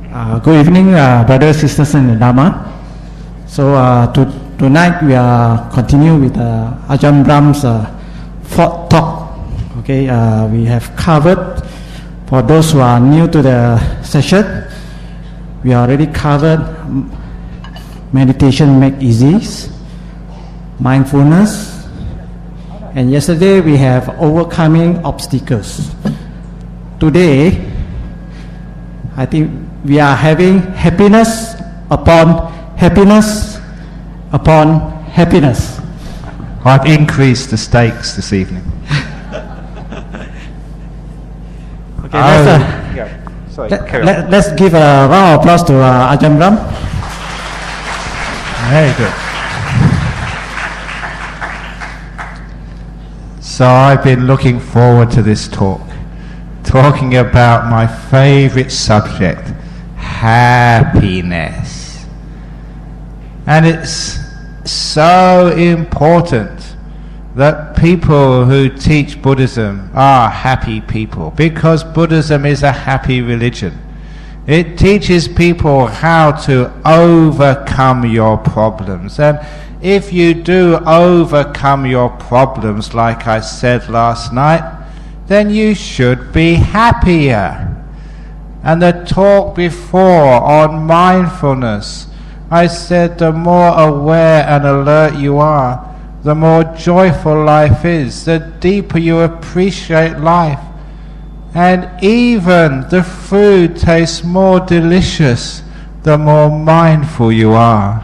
Good evening, brothers, sisters, and the Dharma. So tonight we are continue with Ajahn Brahm's fourth talk. Okay, we have covered, for those who are new to the session, we already covered meditation make easy, mindfulness, and yesterday we have overcoming obstacles. Today, I think we are having happiness upon happiness upon happiness. I've increased the stakes this evening. Okay, let's give a round of applause to Ajahn Brahm. Very good. So I've been looking forward to this talk, talking about my favorite subject, happiness. And it's so important that people who teach Buddhism are happy people, because Buddhism is a happy religion. It teaches people how to overcome your problems. And if you do overcome your problems, like I said last night, then you should be happier. And the talk before on mindfulness, I said the more aware and alert you are, the more joyful life is, the deeper you appreciate life. And even the food tastes more delicious the more mindful you are.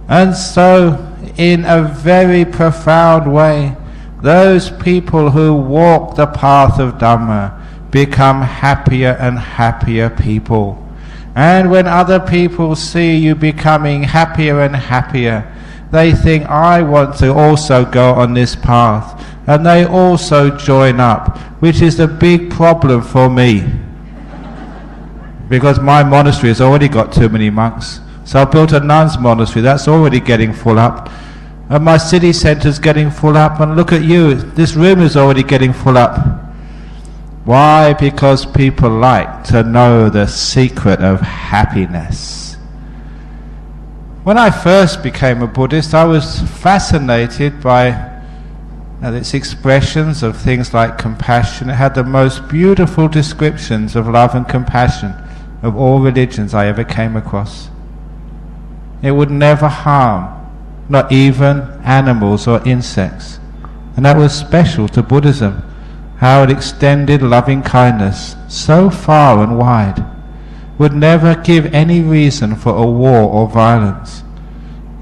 And so, in a very profound way, those people who walk the path of Dhamma become happier and happier people. And when other people see you becoming happier and happier, they think, I want to also go on this path. And they also join up, which is the big problem for me. Because my monastery has already got too many monks. So I built a nuns' monastery, that's already getting full up. And my city centre's getting full up, and look at you, this room is already getting full up. Why? Because people like to know the secret of happiness. When I first became a Buddhist, I was fascinated by its expressions of things like compassion. It had the most beautiful descriptions of love and compassion of all religions I ever came across. It would never harm, not even animals or insects. And that was special to Buddhism, how it extended loving kindness so far and wide, would never give any reason for a war or violence,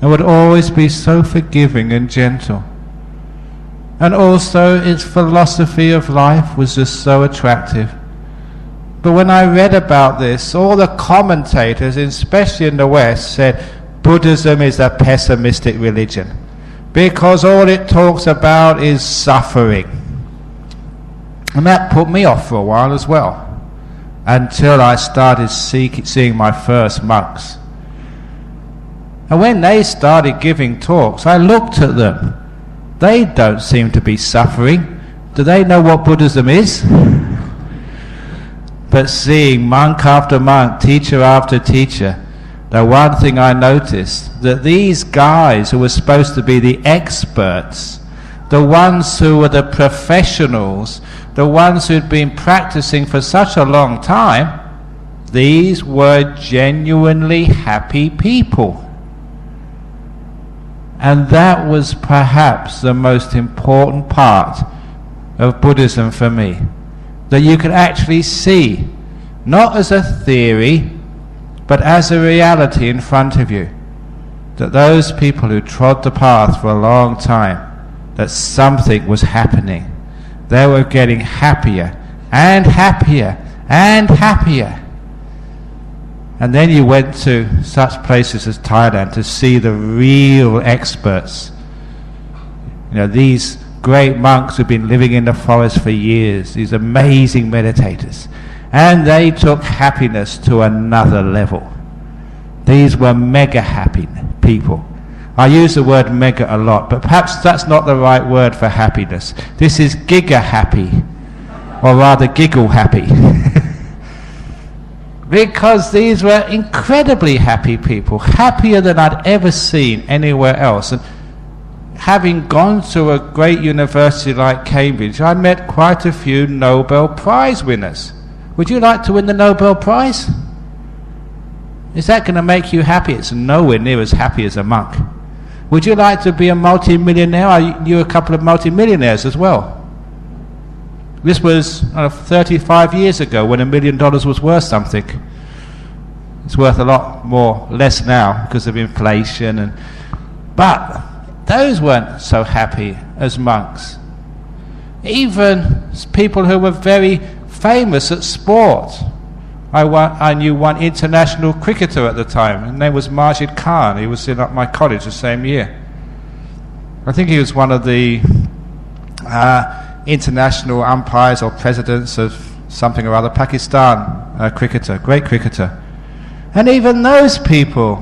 and would always be so forgiving and gentle. And also its philosophy of life was just so attractive. But when I read about this, all the commentators, especially in the West, said Buddhism is a pessimistic religion, because all it talks about is suffering. And that put me off for a while as well, until I started seeing my first monks. And when they started giving talks, I looked at them. They don't seem to be suffering. Do they know what Buddhism is? But seeing monk after monk, teacher after teacher, the one thing I noticed, that these guys who were supposed to be the experts, the ones who were the professionals, the ones who'd been practicing for such a long time, these were genuinely happy people. And that was perhaps the most important part of Buddhism for me. That you could actually see, not as a theory, but as a reality in front of you, that those people who trod the path for a long time, that something was happening. They were getting happier and happier and happier. And then you went to such places as Thailand to see the real experts. You know, these great monks who've been living in the forest for years, these amazing meditators. And they took happiness to another level. These were mega happy people. I use the word mega a lot, but perhaps that's not the right word for happiness. This is giga happy, or rather giggle happy. because these were incredibly happy people, happier than I'd ever seen anywhere else. And having gone to a great university like Cambridge, I met quite a few Nobel Prize winners. Would you like to win the Nobel Prize? Is that going to make you happy? It's nowhere near as happy as a monk. Would you like to be a multi-millionaire? I knew a couple of multi-millionaires as well. This was 35 years ago when $1 million was worth something. It's worth a lot less now because of inflation. But those weren't so happy as monks. Even people who were very famous at sport. I knew one international cricketer at the time. His name was Majid Khan. He was in my college the same year. I think he was one of the international umpires or presidents of something or other, Pakistan cricketer, great cricketer. And even those people,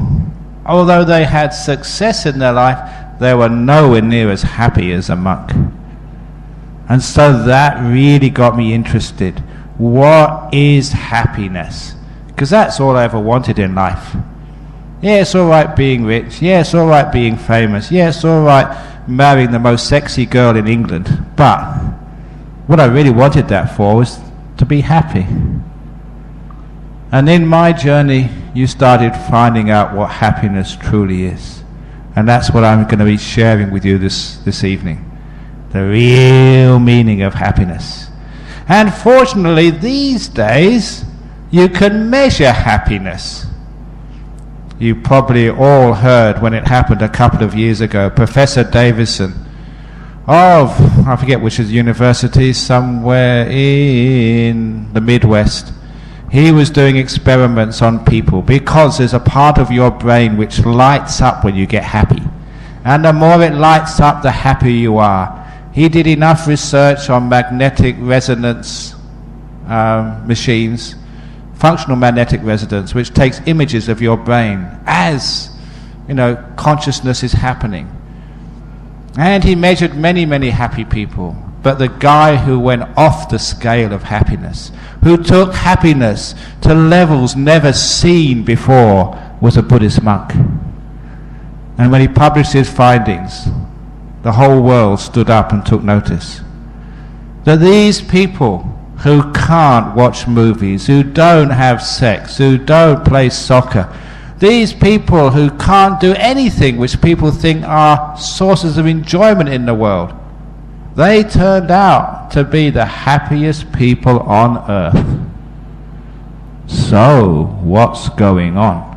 although they had success in their life, they were nowhere near as happy as a monk. And so that really got me interested. What is happiness? Because that's all I ever wanted in life. Yeah, it's all right being rich. Yeah, it's all right being famous. Yeah, it's all right marrying the most sexy girl in England. But what I really wanted that for was to be happy. And in my journey, you started finding out what happiness truly is. And that's what I'm going to be sharing with you this evening. The real meaning of happiness. And fortunately, these days, you can measure happiness. You probably all heard when it happened a couple of years ago, Professor Davison of, I forget which is university, somewhere in the Midwest. He was doing experiments on people because there's a part of your brain which lights up when you get happy. And the more it lights up, the happier you are. He did enough research on magnetic resonance machines, functional magnetic resonance, which takes images of your brain as, consciousness is happening. And he measured many, many happy people. But the guy who went off the scale of happiness, who took happiness to levels never seen before, was a Buddhist monk. And when he published his findings, the whole world stood up and took notice. That these people who can't watch movies, who don't have sex, who don't play soccer, these people who can't do anything which people think are sources of enjoyment in the world, they turned out to be the happiest people on earth. So, what's going on?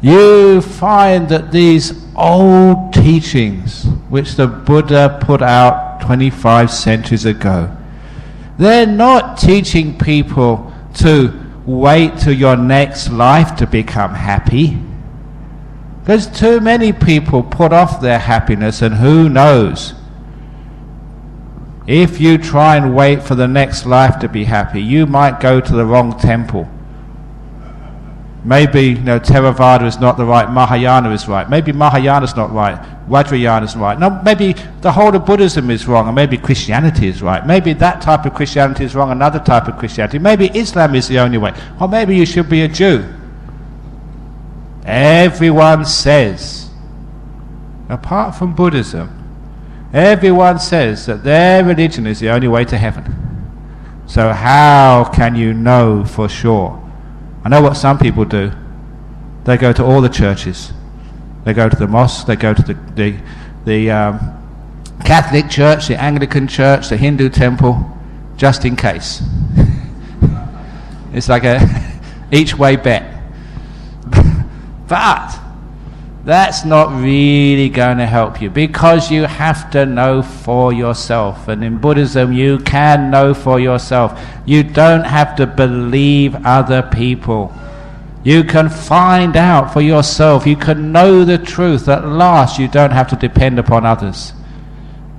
You find that these old teachings, which the Buddha put out 25 centuries ago, they're not teaching people to wait till your next life to become happy. Because too many people put off their happiness, and who knows? If you try and wait for the next life to be happy, you might go to the wrong temple. Maybe Theravada is not the right, Mahayana is right. Maybe Mahayana is not right, Vajrayana is right. No, maybe the whole of Buddhism is wrong, and maybe Christianity is right. Maybe that type of Christianity is wrong, another type of Christianity. Maybe Islam is the only way. Or maybe you should be a Jew. Everyone says, apart from Buddhism, everyone says that their religion is the only way to heaven. So how can you know for sure? I know what some people do. They go to all the churches. They go to the mosque, they go to the Catholic church, the Anglican church, the Hindu temple, just in case. It's like a each way bet. But that's not really going to help you, because you have to know for yourself. And in Buddhism, you can know for yourself. You don't have to believe other people. You can find out for yourself. You can know the truth. At last, you don't have to depend upon others.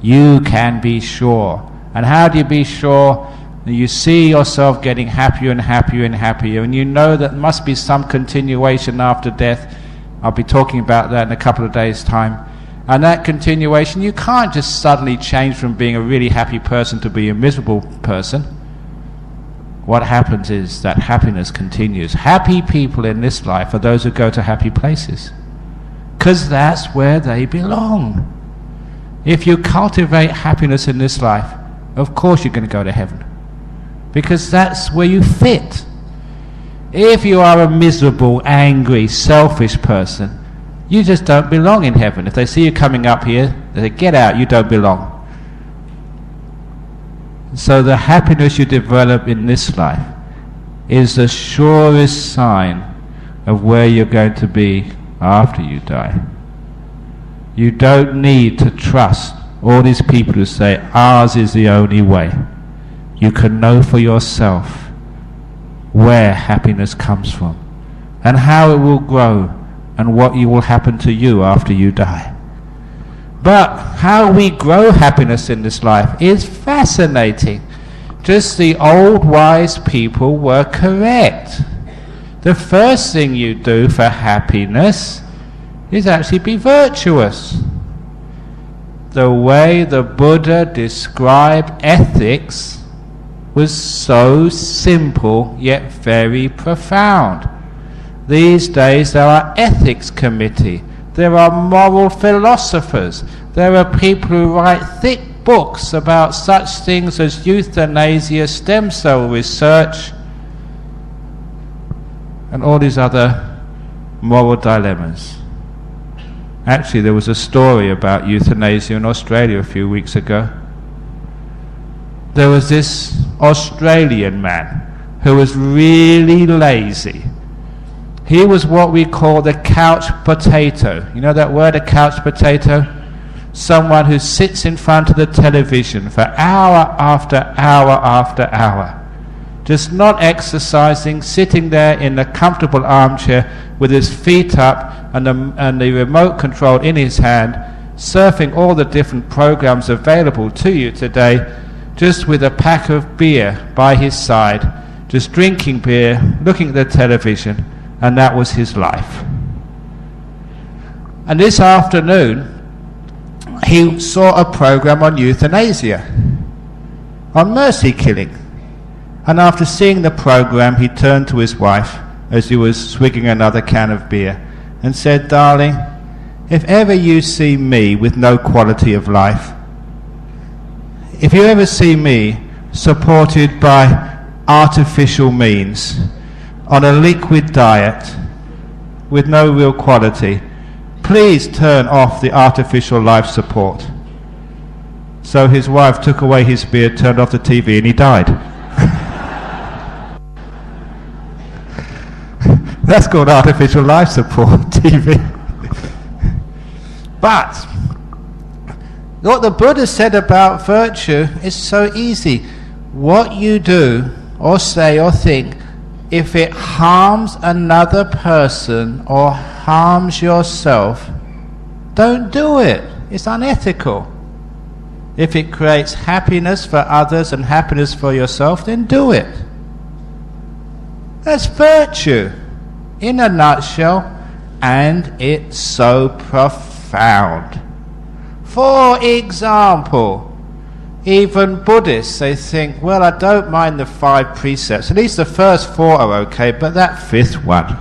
You can be sure. And how do you be sure? You see yourself getting happier and happier and happier, and you know that there must be some continuation after death. I'll be talking about that in a couple of days' time. And that continuation, you can't just suddenly change from being a really happy person to be a miserable person. what happens is that happiness continues. Happy people in this life are those who go to happy places, because that's where they belong. If you cultivate happiness in this life, of course you're going to go to heaven, because that's where you fit. If you are a miserable, angry, selfish person, you just don't belong in heaven. If they see you coming up here, they say, get out, you don't belong. So the happiness you develop in this life is the surest sign of where you're going to be after you die. You don't need to trust all these people who say ours is the only way. You can know for yourself where happiness comes from and how it will grow and what will happen to you after you die. But how we grow happiness in this life is fascinating. Just the old wise people were correct. The first thing you do for happiness is actually be virtuous. The way the Buddha described ethics was so simple yet very profound. These days there are ethics committee, there are moral philosophers, there are people who write thick books about such things as euthanasia, stem cell research, and all these other moral dilemmas. Actually, there was a story about euthanasia in Australia a few weeks ago. There was this Australian man who was really lazy. He was what we call the couch potato. You know that word, a couch potato? Someone who sits in front of the television for hour after hour after hour, just not exercising, sitting there in a comfortable armchair with his feet up and the remote control in his hand, surfing all the different programs available to you today, just with a pack of beer by his side, just drinking beer, looking at the television, and that was his life. And this afternoon he saw a program on euthanasia, on mercy killing. And after seeing the program, he turned to his wife as he was swigging another can of beer and said, "Darling, if ever you see me with no quality of life, if you ever see me supported by artificial means, on a liquid diet, with no real quality, please turn off the artificial life support." So his wife took away his beer, turned off the TV, and he died. That's called artificial life support TV. But what the Buddha said about virtue is so easy. What you do or say or think, if it harms another person or harms yourself, don't do it. It's unethical. If it creates happiness for others and happiness for yourself, then do it. That's virtue in a nutshell, and it's so profound. For example, even Buddhists, they think, well, I don't mind the 5 precepts. At least the first 4 are okay, but that 5th one,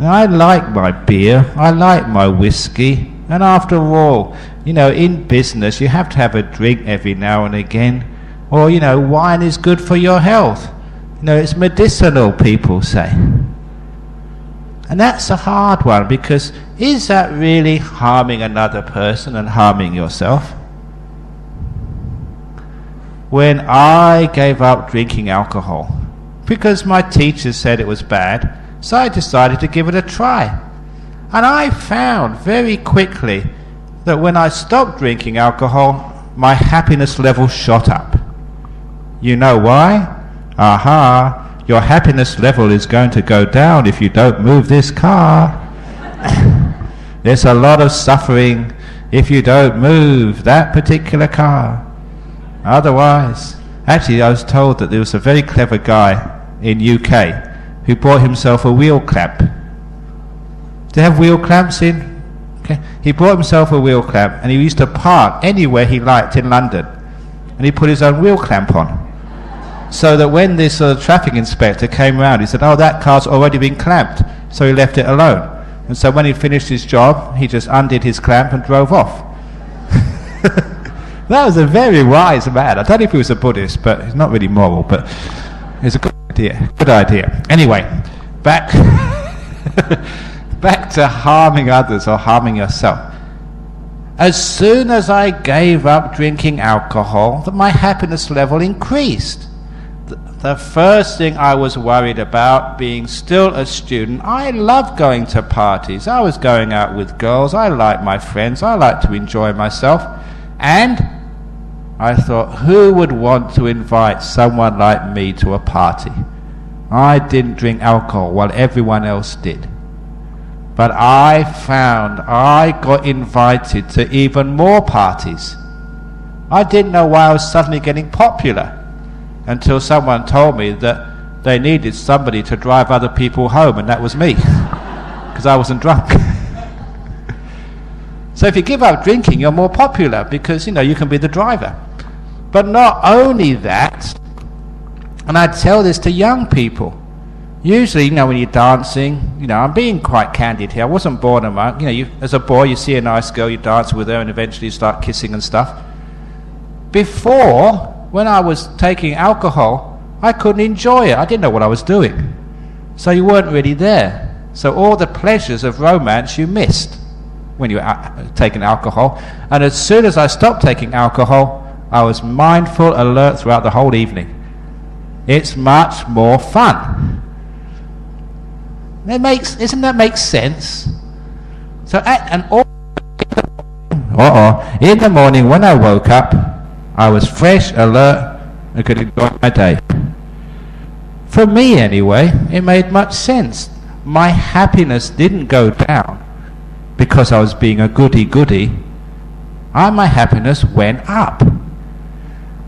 I like my beer, I like my whiskey, and after all, in business you have to have a drink every now and again, or wine is good for your health. It's medicinal, people say. And that's a hard one, because is that really harming another person and harming yourself? When I gave up drinking alcohol, because my teacher said it was bad, so I decided to give it a try. And I found very quickly that when I stopped drinking alcohol, my happiness level shot up. You know why? Aha! Your happiness level is going to go down if you don't move this car. There's a lot of suffering if you don't move that particular car. Otherwise, actually I was told that there was a very clever guy in UK who bought himself a wheel clamp. Do they have wheel clamps in? Okay. He bought himself a wheel clamp, and he used to park anywhere he liked in London, and he put his own wheel clamp on. So that when this traffic inspector came around, he said, oh, that car's already been clamped. So he left it alone. And so when he finished his job, he just undid his clamp and drove off. That was a very wise man. I don't know if he was a Buddhist, but he's not really moral, but it's a good idea. Good idea. Anyway, back to harming others or harming yourself. As soon as I gave up drinking alcohol, my happiness level increased. The first thing I was worried about, being still a student, I loved going to parties. I was going out with girls. I liked my friends. I liked to enjoy myself. And I thought, who would want to invite someone like me to a party? I didn't drink alcohol while everyone else did. But I found I got invited to even more parties. I didn't know why I was suddenly getting popular until someone told me that they needed somebody to drive other people home, and that was me, because I wasn't drunk. So if you give up drinking, you're more popular because, you can be the driver. But not only that, and I tell this to young people, usually, when you're dancing, I'm being quite candid here. I wasn't born a monk. As a boy, you see a nice girl, you dance with her, and eventually you start kissing and stuff. Before, when I was taking alcohol, I couldn't enjoy it. I didn't know what I was doing. So you weren't really there. So all the pleasures of romance you missed when you were taking alcohol. And as soon as I stopped taking alcohol, I was mindful, alert throughout the whole evening. It's much more fun. Doesn't that make sense? So in the morning when I woke up, I was fresh, alert, and could enjoy my day. For me anyway, it made much sense. My happiness didn't go down because I was being a goody-goody. My happiness went up.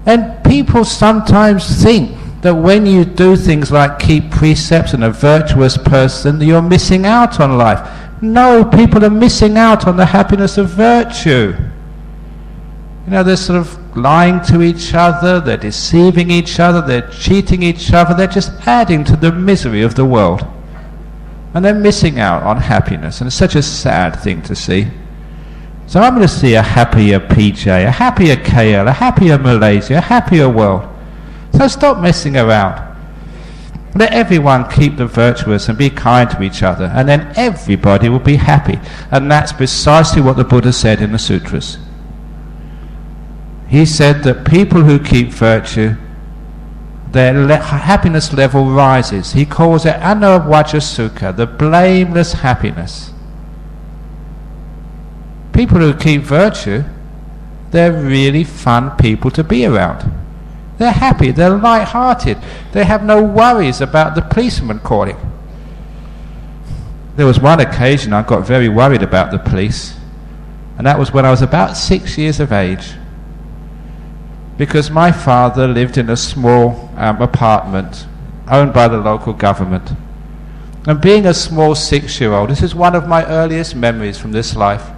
And people sometimes think that when you do things like keep precepts and a virtuous person, you're missing out on life. No, people are missing out on the happiness of virtue. They're sort of lying to each other, they're deceiving each other, they're cheating each other, they're just adding to the misery of the world. And they're missing out on happiness, and it's such a sad thing to see. So I'm going to see a happier PJ, a happier KL, a happier Malaysia, a happier world. So stop messing around. Let everyone keep the virtuous and be kind to each other, and then everybody will be happy. And that's precisely what the Buddha said in the sutras. He said that people who keep virtue, their happiness level rises. He calls it anavajasukha, the blameless happiness. People who keep virtue, they're really fun people to be around. They're happy, they're light-hearted, they have no worries about the policeman calling. There was one occasion I got very worried about the police, and that was when I was about 6 years of age. Because my father lived in a small apartment owned by the local government. And being a small 6-year-old, this is one of my earliest memories from this life.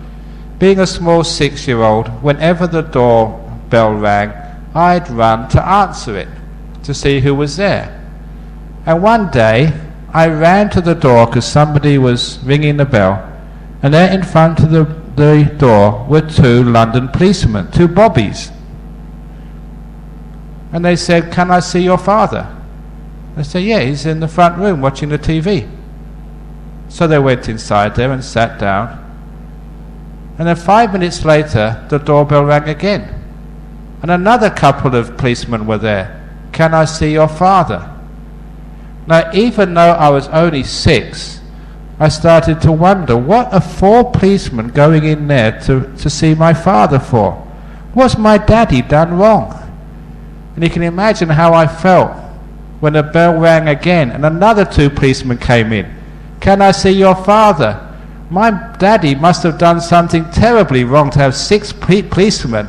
Being a small 6-year-old, whenever the doorbell rang, I'd run to answer it, to see who was there. And one day, I ran to the door because somebody was ringing the bell, and there in front of the door were 2 London policemen, 2 bobbies. And they said, "Can I see your father?" I said, "Yeah, he's in the front room watching the TV." So they went inside there and sat down. And then 5 minutes later, the doorbell rang again. And another couple of policemen were there. "Can I see your father?" Now, even though I was only 6, I started to wonder, what are 4 policemen going in there to see my father for? What's my daddy done wrong? And you can imagine how I felt when the bell rang again and another 2 policemen came in. "Can I see your father?" My daddy must have done something terribly wrong to have 6 policemen.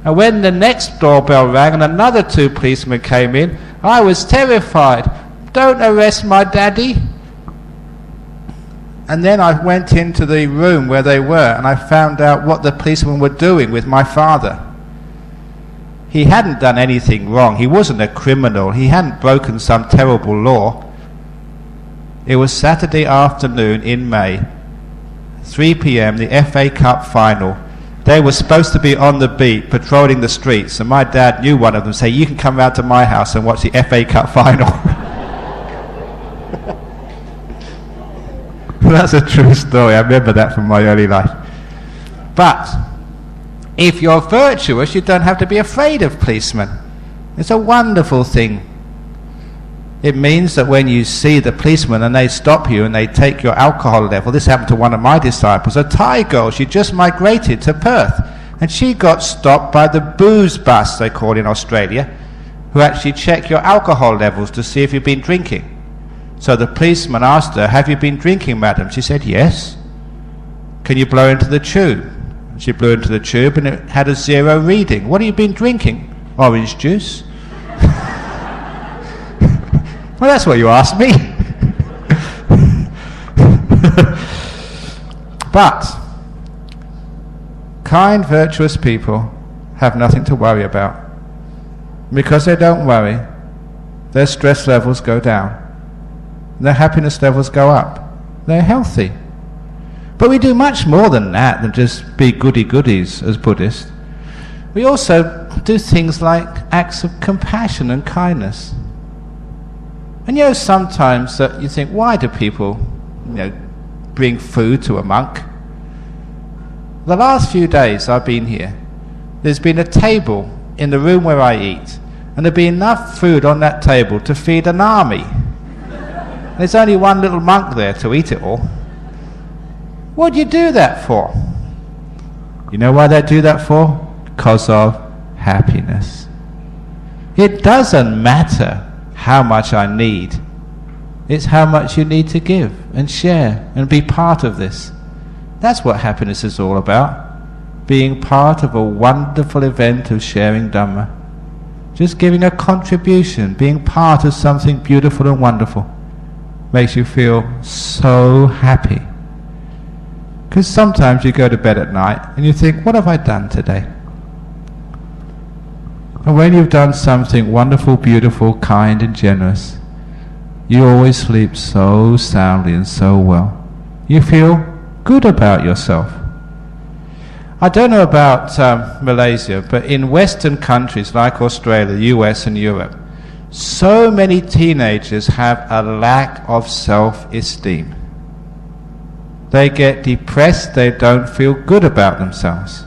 And when the next doorbell rang and another 2 policemen came in, I was terrified. "Don't arrest my daddy." And then I went into the room where they were, and I found out what the policemen were doing with my father. he hadn't done anything wrong. He wasn't a criminal. He hadn't broken some terrible law. It was Saturday afternoon in May, 3 p.m, the FA Cup final. They were supposed to be on the beat, patrolling the streets, and my dad knew one of them, say, you can come round to my house and watch the FA Cup final. That's a true story. I remember that from my early life. But if you're virtuous, you don't have to be afraid of policemen. It's a wonderful thing. It means that when you see the policeman and they stop you and they take your alcohol level, this happened to one of my disciples, a Thai girl, she just migrated to Perth, and she got stopped by the booze bus, they call it in Australia, who actually check your alcohol levels to see if you've been drinking. So the policeman asked her, have you been drinking, madam? She said, yes. Can you blow into the tube? She blew into the tube and it had a 0 reading. What have you been drinking? Orange juice. Well, that's what you asked me. But kind, virtuous people have nothing to worry about. Because they don't worry, their stress levels go down. Their happiness levels go up. They're healthy. But we do much more than that, than just be goody-goodies as Buddhists. We also do things like acts of compassion and kindness. And you know, sometimes that you think, why do people, bring food to a monk? The last few days I've been here, there's been a table in the room where I eat, and there'd be enough food on that table to feed an army. There's only one little monk there to eat it all. What do you do that for? You know why they do that for? Because of happiness. It doesn't matter how much I need. It's how much you need to give and share and be part of this. That's what happiness is all about. Being part of a wonderful event of sharing Dhamma. Just giving a contribution, being part of something beautiful and wonderful, makes you feel so happy. Because sometimes you go to bed at night and you think, what have I done today? And when you've done something wonderful, beautiful, kind and generous, you always sleep so soundly and so well. You feel good about yourself. I don't know about Malaysia, but in Western countries like Australia, US and Europe, so many teenagers have a lack of self-esteem. They get depressed, they don't feel good about themselves.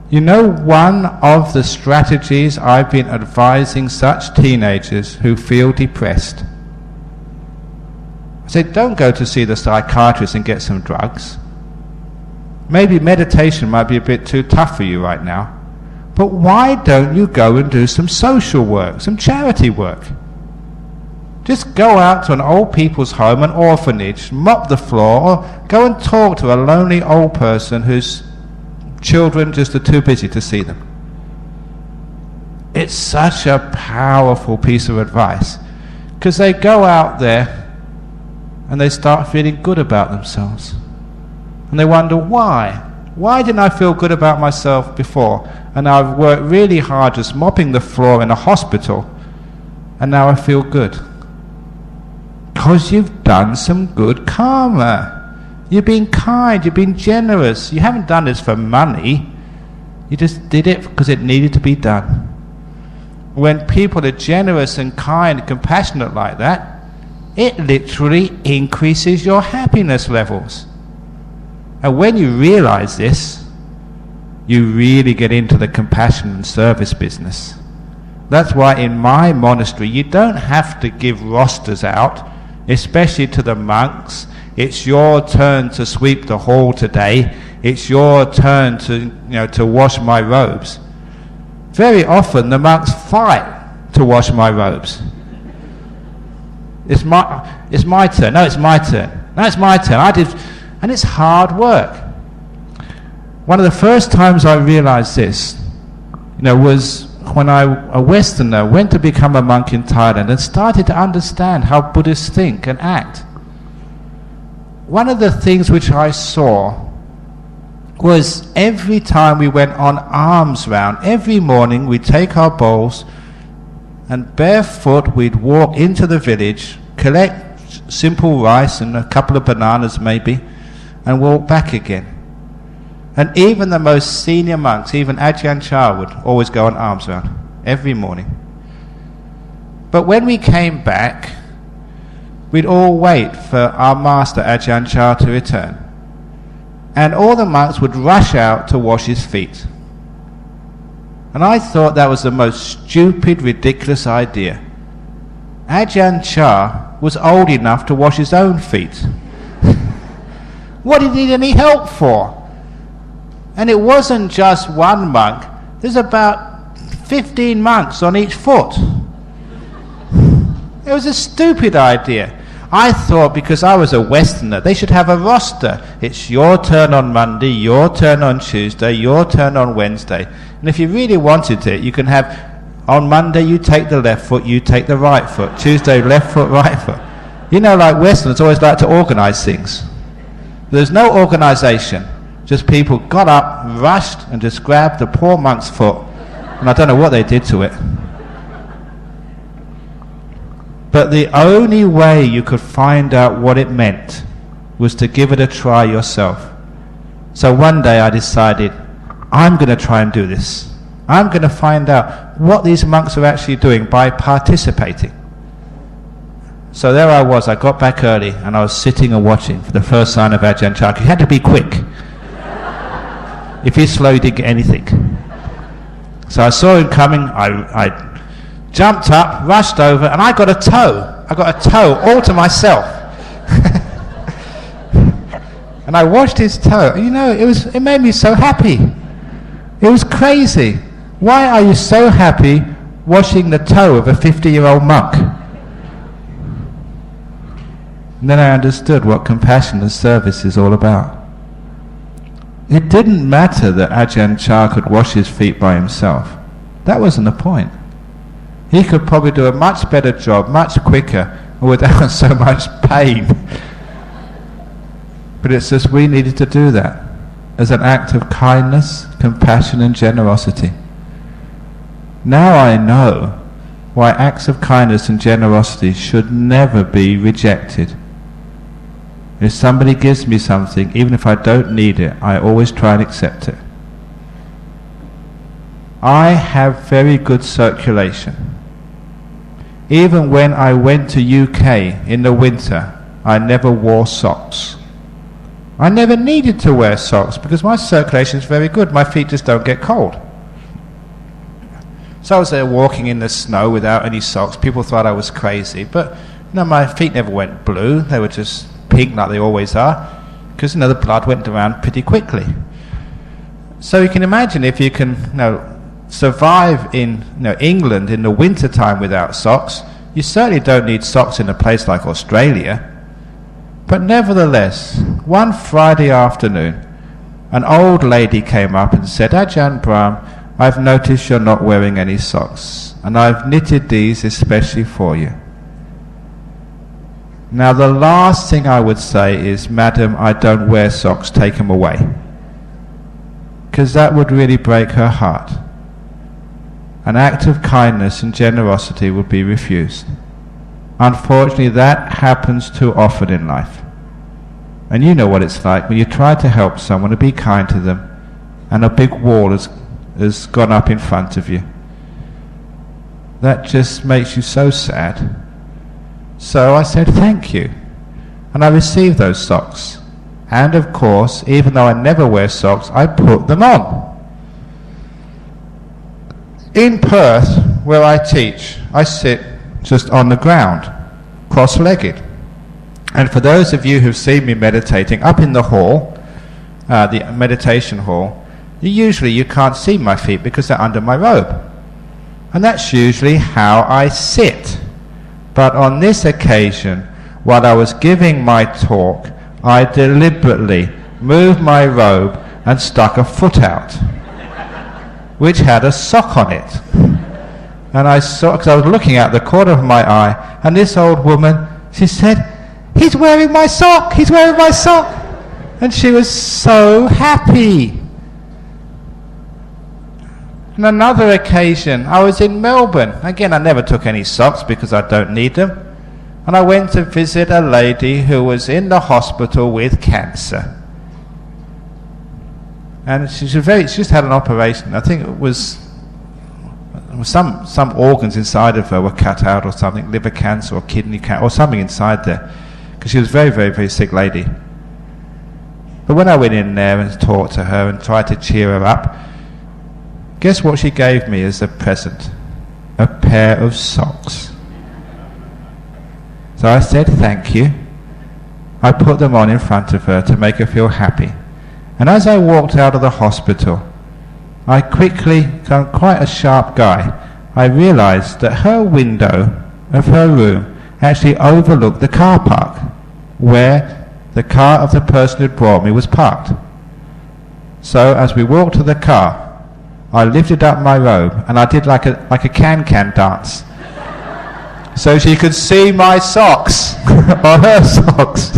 You know, one of the strategies I've been advising such teenagers who feel depressed, I said, don't go to see the psychiatrist and get some drugs. Maybe meditation might be a bit too tough for you right now, but why don't you go and do some social work, some charity work? Just go out to an old people's home, an orphanage, mop the floor, or go and talk to a lonely old person whose children just are too busy to see them. It's such a powerful piece of advice, because they go out there and they start feeling good about themselves. And they wonder, why? Why didn't I feel good about myself before? And I've worked really hard just mopping the floor in a hospital, and now I feel good. Because you've done some good karma. You've been kind, you've been generous. You haven't done this for money. You just did it because it needed to be done. When people are generous and kind and compassionate like that, it literally increases your happiness levels. And when you realize this, you really get into the compassion and service business. That's why in my monastery you don't have to give rosters out, especially to the monks. It's your turn to sweep the hall today. It's your turn to wash my robes. Very often the monks fight to wash my robes. It's my turn. No, it's my turn. No, it's my turn. And it's hard work. One of the first times I realized this, was when a Westerner went to become a monk in Thailand and started to understand how Buddhists think and act. One of the things which I saw was every time we went on alms round, every morning we'd take our bowls and barefoot we'd walk into the village, collect simple rice and a couple of bananas maybe, and walk back again. And even the most senior monks, even Ajahn Chah, would always go on alms round every morning. But when we came back, we'd all wait for our master Ajahn Chah to return. And all the monks would rush out to wash his feet. And I thought that was the most stupid, ridiculous idea. Ajahn Chah was old enough to wash his own feet. What did he need any help for? And it wasn't just one monk. There's about 15 monks on each foot. It was a stupid idea. I thought because I was a Westerner, they should have a roster. It's your turn on Monday, your turn on Tuesday, your turn on Wednesday. And if you really wanted it, you can have, on Monday you take the left foot, you take the right foot. Tuesday, left foot, right foot. You know, like Westerners always like to organise things. There's no organisation. Just people got up, rushed, and just grabbed the poor monk's foot. And I don't know what they did to it. But the only way you could find out what it meant was to give it a try yourself. So one day I decided, I'm going to try and do this. I'm going to find out what these monks are actually doing by participating. So there I was, I got back early and I was sitting and watching for the first sign of Ajahn Chah. You had to be quick. If he's slow, you didn't get anything. So I saw him coming, I jumped up, rushed over, and I got a toe. I got a toe all to myself. And I washed his toe. You know, it made me so happy. It was crazy. Why are you so happy washing the toe of a 50-year-old monk? And then I understood what compassion and service is all about. It didn't matter that Ajahn Chah could wash his feet by himself. That wasn't the point. He could probably do a much better job, much quicker, without so much pain. But it's just we needed to do that as an act of kindness, compassion and generosity. Now I know why acts of kindness and generosity should never be rejected. If somebody gives me something, even if I don't need it, I always try and accept it. I have very good circulation. Even when I went to UK in the winter, I never wore socks. I never needed to wear socks because my circulation is very good. My feet just don't get cold. So I was there walking in the snow without any socks. People thought I was crazy, but no, my feet never went blue. They were just pink like they always are, because the blood went around pretty quickly. So you can imagine if you can survive in England in the winter time without socks, you certainly don't need socks in a place like Australia. But nevertheless, one Friday afternoon, an old lady came up and said, Ajahn Brahm, I've noticed you're not wearing any socks, and I've knitted these especially for you. Now the last thing I would say is, Madam, I don't wear socks, take them away. Because that would really break her heart. An act of kindness and generosity would be refused. Unfortunately, that happens too often in life. And you know what it's like when you try to help someone, to be kind to them, and a big wall has gone up in front of you. That just makes you so sad. So I said thank you, and I received those socks. And of course, even though I never wear socks, I put them on. In Perth, where I teach, I sit just on the ground, cross-legged. And for those of you who've seen me meditating, up in the hall, the meditation hall, usually you can't see my feet because they're under my robe. And that's usually how I sit. But on this occasion, while I was giving my talk, I deliberately moved my robe and stuck a foot out, which had a sock on it. And I saw, because I was looking out the corner of my eye, and this old woman, she said, he's wearing my sock, he's wearing my sock. And she was so happy. On another occasion, I was in Melbourne. Again, I never took any socks because I don't need them. And I went to visit a lady who was in the hospital with cancer. And she just had an operation. I think it was some organs inside of her were cut out or something, liver cancer or kidney cancer or something inside there. Because she was a very, very, very sick lady. But when I went in there and talked to her and tried to cheer her up, guess what she gave me as a present? A pair of socks. So I said thank you. I put them on in front of her to make her feel happy. And as I walked out of the hospital, I quickly, I'm quite a sharp guy, I realized that her window of her room actually overlooked the car park where the car of the person who brought me was parked. So as we walked to the car, I lifted up my robe and I did like a can-can dance. So she could see my socks, or her socks.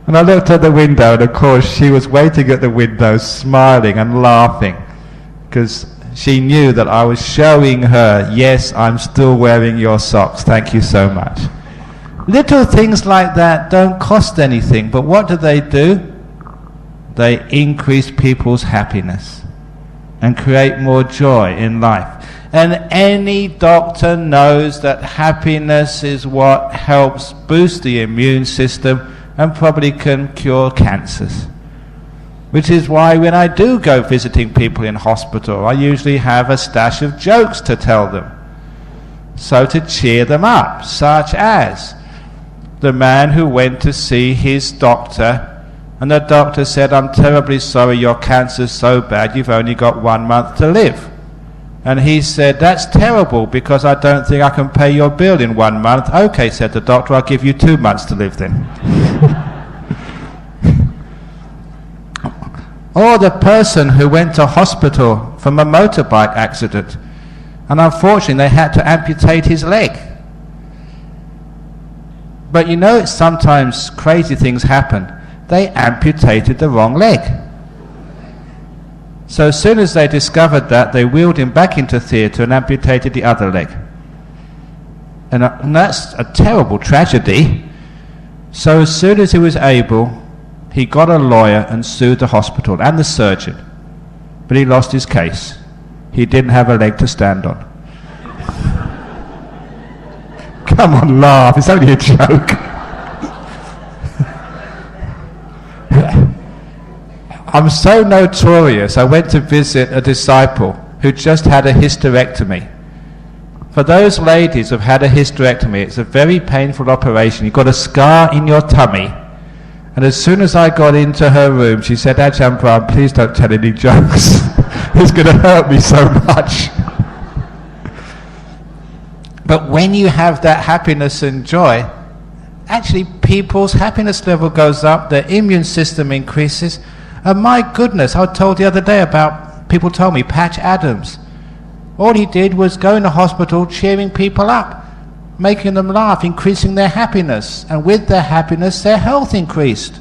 And I looked at the window, and of course she was waiting at the window, smiling and laughing, because she knew that I was showing her, yes, I'm still wearing your socks, thank you so much. Little things like that don't cost anything, but what do? They increase people's happiness and create more joy in life. And any doctor knows that happiness is what helps boost the immune system and probably can cure cancers. Which is why when I do go visiting people in hospital, I usually have a stash of jokes to tell them. So to cheer them up, such as the man who went to see his doctor, and the doctor said, I'm terribly sorry, your cancer's so bad, you've only got 1 month to live. And he said, that's terrible, because I don't think I can pay your bill in 1 month. Okay, said the doctor, I'll give you 2 months to live then. Or the person who went to hospital from a motorbike accident, and unfortunately they had to amputate his leg. But you know, sometimes crazy things happen. They amputated the wrong leg. So as soon as they discovered that, they wheeled him back into theatre and amputated the other leg. And that's a terrible tragedy. So as soon as he was able, he got a lawyer and sued the hospital and the surgeon. But he lost his case. He didn't have a leg to stand on. Come on, laugh, it's only a joke. I'm so notorious, I went to visit a disciple who just had a hysterectomy. For those ladies who've had a hysterectomy, it's a very painful operation. You've got a scar in your tummy. And as soon as I got into her room, she said, Ajahn Brahm, please don't tell any jokes. It's going to hurt me so much. But when you have that happiness and joy, actually people's happiness level goes up, their immune system increases. And my goodness, I was told the other day about, people told me, Patch Adams. All he did was go in the hospital cheering people up, making them laugh, increasing their happiness. And with their happiness, their health increased.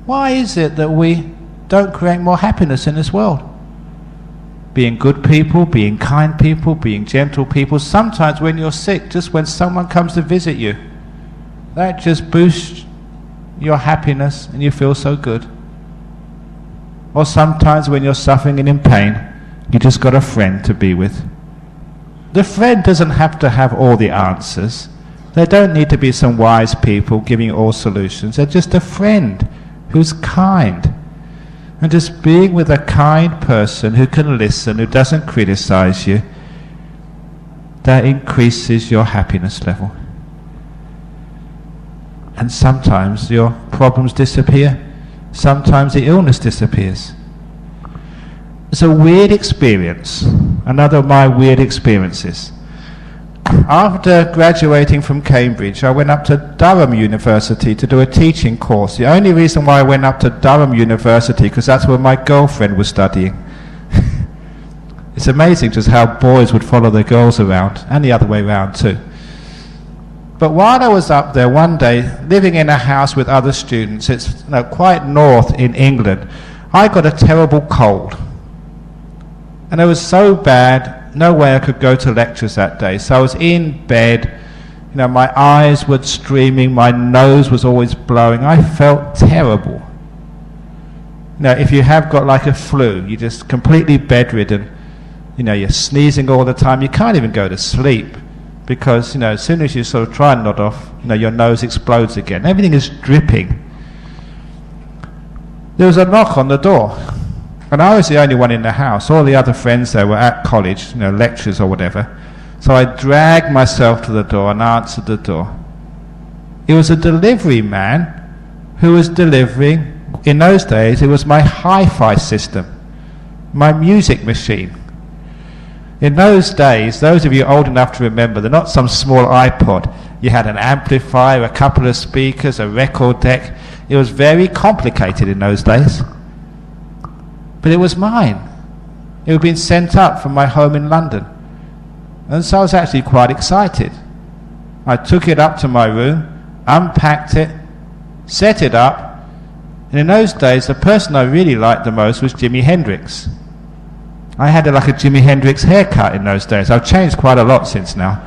Why is it that we don't create more happiness in this world? Being good people, being kind people, being gentle people. Sometimes when you're sick, just when someone comes to visit you, that just boosts your happiness and you feel so good. Or sometimes when you're suffering and in pain, you just got a friend to be with. The friend doesn't have to have all the answers. There don't need to be some wise people giving you all solutions. They're just a friend who's kind. And just being with a kind person who can listen, who doesn't criticize you, that increases your happiness level. And sometimes your problems disappear. Sometimes the illness disappears. It's a weird experience. Another of my weird experiences. After graduating from Cambridge, I went up to Durham University to do a teaching course. The only reason why I went up to Durham University, because that's where my girlfriend was studying. It's amazing just how boys would follow their girls around, and the other way around too. But while I was up there one day, living in a house with other students, it's quite north in England, I got a terrible cold. And it was so bad, no way I could go to lectures that day. So I was in bed, my eyes were streaming, my nose was always blowing. I felt terrible. Now, if you have got like a flu, you're just completely bedridden, you're sneezing all the time, you can't even go to sleep. Because, as soon as you sort of try and nod off, your nose explodes again. Everything is dripping. There was a knock on the door. And I was the only one in the house. All the other friends there were at college, lectures or whatever. So I dragged myself to the door and answered the door. It was a delivery man who was delivering, in those days, it was my hi-fi system, my music machine. In those days, those of you old enough to remember, they're not some small iPod. You had an amplifier, a couple of speakers, a record deck. It was very complicated in those days. But it was mine. It had been sent up from my home in London. And so I was actually quite excited. I took it up to my room, unpacked it, set it up. And in those days, the person I really liked the most was Jimi Hendrix. I had like a Jimi Hendrix haircut in those days. I've changed quite a lot since now.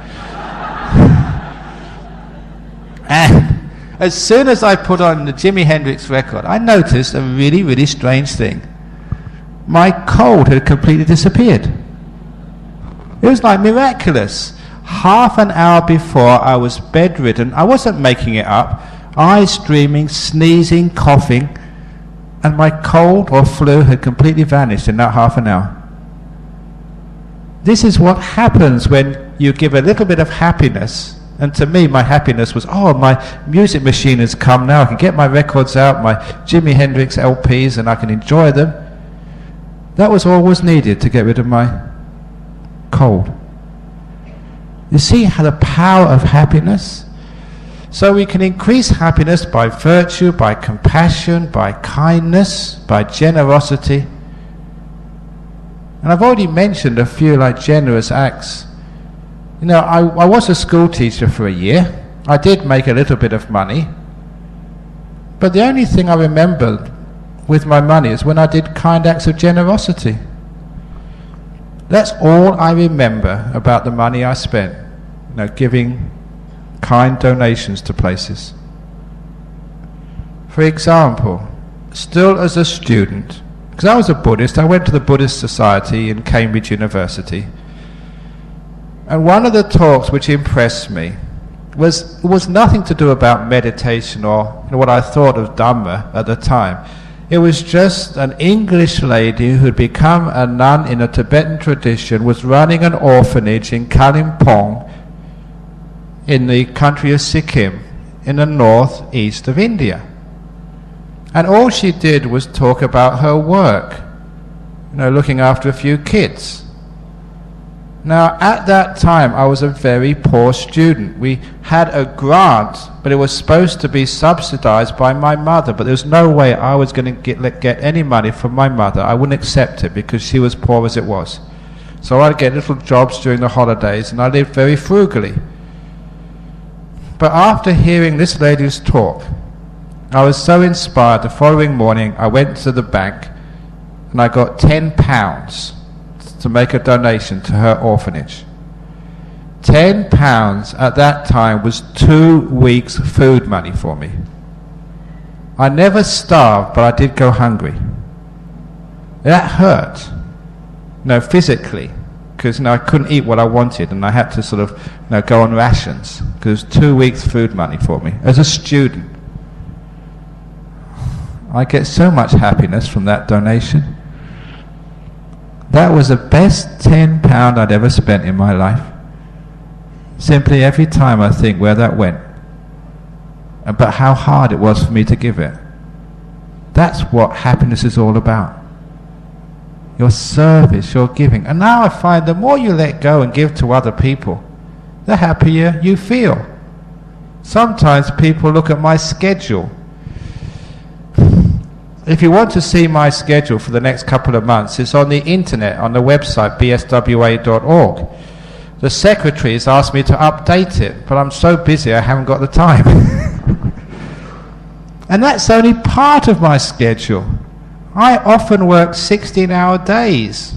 And as soon as I put on the Jimi Hendrix record, I noticed a really, really strange thing. My cold had completely disappeared. It was like miraculous. Half an hour before I was bedridden, I wasn't making it up, eyes streaming, sneezing, coughing, and my cold or flu had completely vanished in that half an hour. This is what happens when you give a little bit of happiness. And to me, my happiness was, my music machine has come now. I can get my records out, my Jimi Hendrix LPs, and I can enjoy them. That was all was needed to get rid of my cold. You see how the power of happiness? So we can increase happiness by virtue, by compassion, by kindness, by generosity. And I've already mentioned a few like generous acts. I was a school teacher for a year. I did make a little bit of money. But the only thing I remember with my money is when I did kind acts of generosity. That's all I remember about the money I spent. Giving kind donations to places. For example, still as a student, because I was a Buddhist, I went to the Buddhist Society in Cambridge University. And one of the talks which impressed me was nothing to do about meditation or what I thought of Dhamma at the time. It was just an English lady who had become a nun in a Tibetan tradition, was running an orphanage in Kalimpong in the country of Sikkim in the northeast of India. And all she did was talk about her work, looking after a few kids. Now, at that time, I was a very poor student. We had a grant, but it was supposed to be subsidized by my mother, but there was no way I was going to get any money from my mother. I wouldn't accept it because she was poor as it was. So I'd get little jobs during the holidays, and I lived very frugally. But after hearing this lady's talk, I was so inspired. The following morning, I went to the bank, and I got £10 to make a donation to her orphanage. £10 at that time was 2 weeks' food money for me. I never starved, but I did go hungry. That hurt, physically, because I couldn't eat what I wanted, and I had to sort of go on rations, because it was 2 weeks' food money for me as a student. I get so much happiness from that donation. That was the best £10 I'd ever spent in my life. Simply every time I think where that went, but how hard it was for me to give it. That's what happiness is all about. Your service, your giving. And now I find the more you let go and give to other people, the happier you feel. Sometimes people look at my schedule. If you want to see my schedule for the next couple of months, it's on the internet, on the website bswa.org. The secretary has asked me to update it, but I'm so busy I haven't got the time. And that's only part of my schedule. I often work 16-hour days,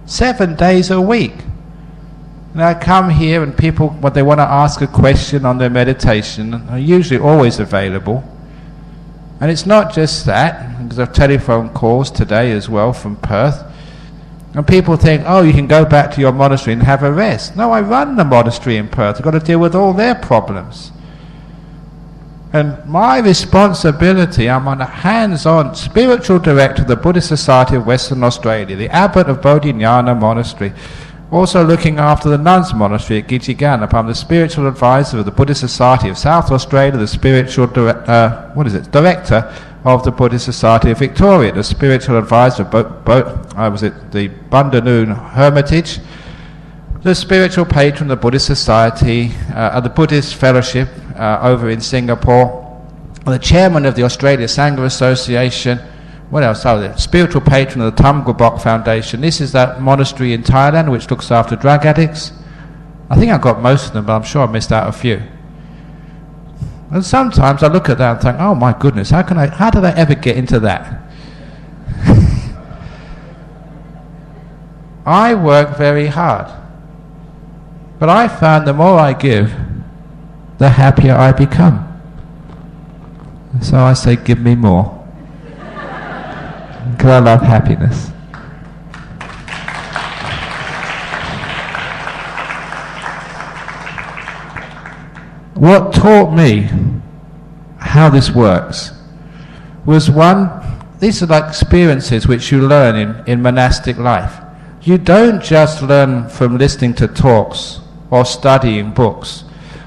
7 days a week. And I come here and people, when they want to ask a question on their meditation, are usually always available. And it's not just that, because I've telephone calls today as well from Perth. And people think, oh, you can go back to your monastery and have a rest. No, I run the monastery in Perth. I've got to deal with all their problems. And my responsibility, I'm on a hands-on spiritual director of the Buddhist Society of Western Australia, the abbot of Bodhinyana Monastery, also looking after the nuns' monastery at Gijiganap. I'm the spiritual advisor of the Buddhist Society of South Australia, the spiritual director of the Buddhist Society of Victoria, the spiritual advisor of the Bundanoon Hermitage, the spiritual patron of the Buddhist Society, the Buddhist Fellowship over in Singapore, the chairman of the Australia Sangha Association. What else? Oh, the spiritual patron of the Tam Gubok Foundation. This is that monastery in Thailand which looks after drug addicts. I think I've got most of them, but I'm sure I missed out a few. And sometimes I look at that and think, oh my goodness, how did I ever get into that? I work very hard. But I found the more I give, the happier I become. So I say, give me more. Because I love happiness. What taught me how this works was these are like experiences which you learn in monastic life. You don't just learn from listening to talks or studying books.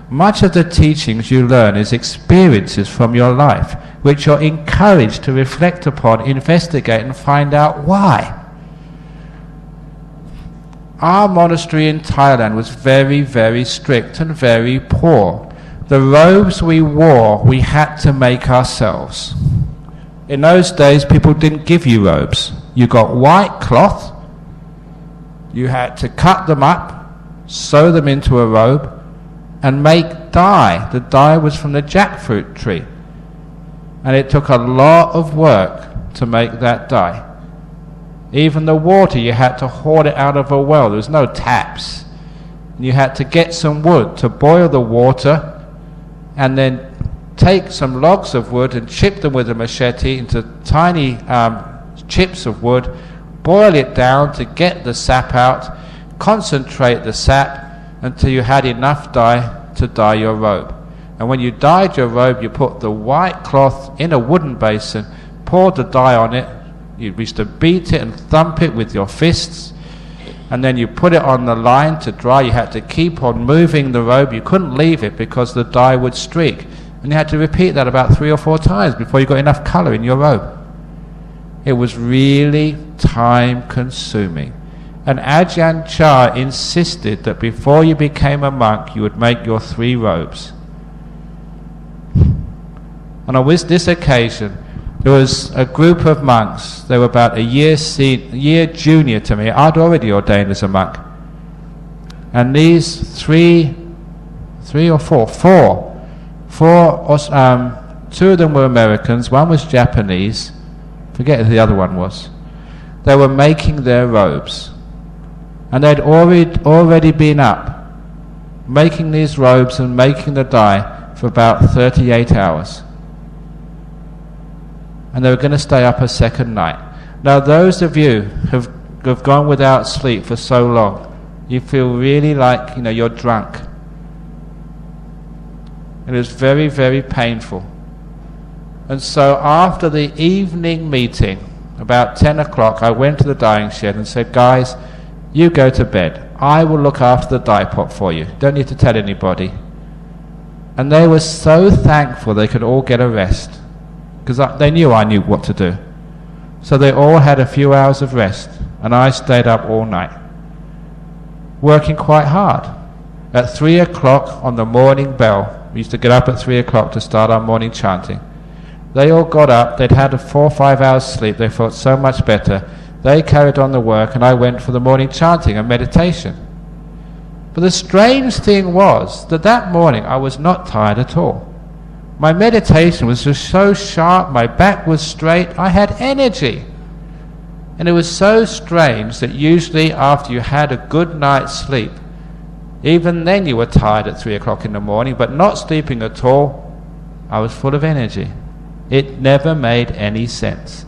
Much of the teachings you learn is experiences from your life, which you're encouraged to reflect upon, investigate and find out why. Our monastery in Thailand was very, very strict and very poor. The robes we wore, we had to make ourselves. In those days, people didn't give you robes. You got white cloth, you had to cut them up, sew them into a robe, and make dye. The dye was from the jackfruit tree. And it took a lot of work to make that dye. Even the water, you had to haul it out of a well. There was no taps. You had to get some wood to boil the water and then take some logs of wood and chip them with a machete into tiny chips of wood, boil it down to get the sap out, concentrate the sap until you had enough dye to dye your robe. And when you dyed your robe, you put the white cloth in a wooden basin, poured the dye on it, you used to beat it and thump it with your fists, and then you put it on the line to dry. You had to keep on moving the robe. You couldn't leave it because the dye would streak. And you had to repeat that about 3 or 4 times before you got enough colour in your robe. It was really time consuming. And Ajahn Chah insisted that before you became a monk, you would make your 3 robes. And on this occasion, there was a group of monks. They were about a year junior to me. I'd already ordained as a monk. And these 4, 2 of them were Americans, one was Japanese, forget who the other one was. They were making their robes. And they'd already been up, making these robes and making the dye for about 38 hours. And they were going to stay up a second night. Now those of you who've gone without sleep for so long, you feel really like, you're drunk. It was very, very painful. And so after the evening meeting, about 10 o'clock, I went to the dyeing shed and said, guys, you go to bed. I will look after the dye pot for you. Don't need to tell anybody. And they were so thankful they could all get a rest, because they knew I knew what to do. So they all had a few hours of rest, and I stayed up all night, working quite hard. At 3 o'clock on the morning bell, we used to get up at 3 o'clock to start our morning chanting. They all got up, they'd had a 4 or 5 hours sleep, they felt so much better. They carried on the work, and I went for the morning chanting and meditation. But the strange thing was that that morning I was not tired at all. My meditation was just so sharp, my back was straight, I had energy. And it was so strange that usually after you had a good night's sleep, even then you were tired at 3 o'clock in the morning, but not sleeping at all, I was full of energy. It never made any sense.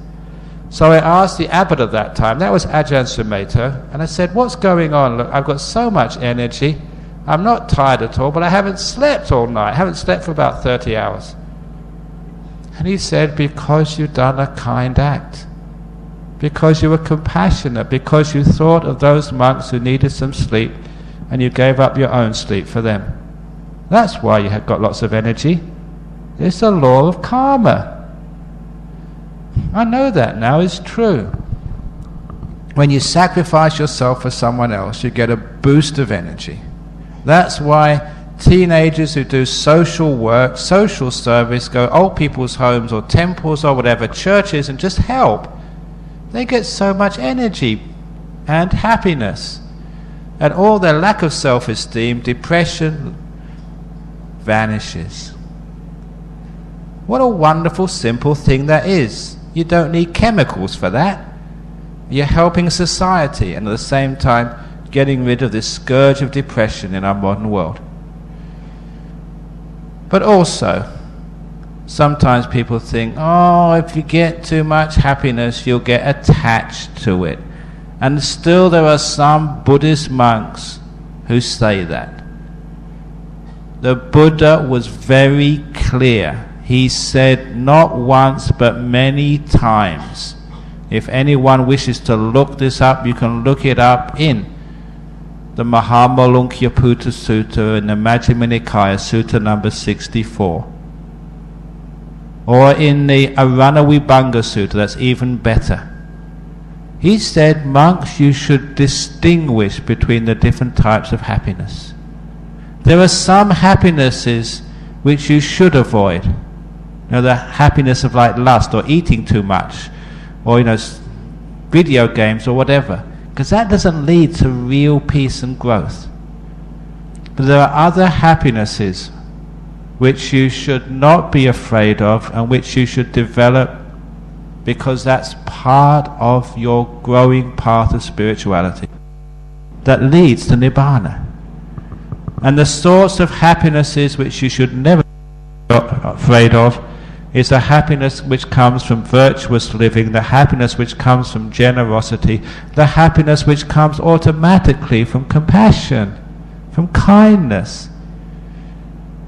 So I asked the abbot of that time, that was Ajahn Brahm, and I said, what's going on? Look, I've got so much energy, I'm not tired at all, but I haven't slept all night. I haven't slept for about 30 hours. And he said, because you've done a kind act. Because you were compassionate, because you thought of those monks who needed some sleep, and you gave up your own sleep for them. That's why you had got lots of energy. It's the law of karma. I know that now is true. When you sacrifice yourself for someone else, you get a boost of energy. That's why teenagers who do social work, social service, go old people's homes or temples or whatever, churches, and just help. They get so much energy and happiness. And all their lack of self-esteem, depression, vanishes. What a wonderful, simple thing that is. You don't need chemicals for that. You're helping society and at the same time getting rid of this scourge of depression in our modern world. But also, sometimes people think, oh, if you get too much happiness, you'll get attached to it. And still there are some Buddhist monks who say that. The Buddha was very clear. He said not once but many times. If anyone wishes to look this up, you can look it up in the Mahamolunkya-Putta Sutta in the Majjhima Nikaya, Sutta number 64. Or in the Aranavibhanga Sutta, that's even better. He said, monks, you should distinguish between the different types of happiness. There are some happinesses which you should avoid. You know, the happiness of like lust or eating too much, or video games or whatever, because that doesn't lead to real peace and growth. But there are other happinesses which you should not be afraid of and which you should develop, because that's part of your growing path of spirituality that leads to Nibbana. And the sorts of happinesses which you should never be afraid of is the happiness which comes from virtuous living, the happiness which comes from generosity, the happiness which comes automatically from compassion, from kindness.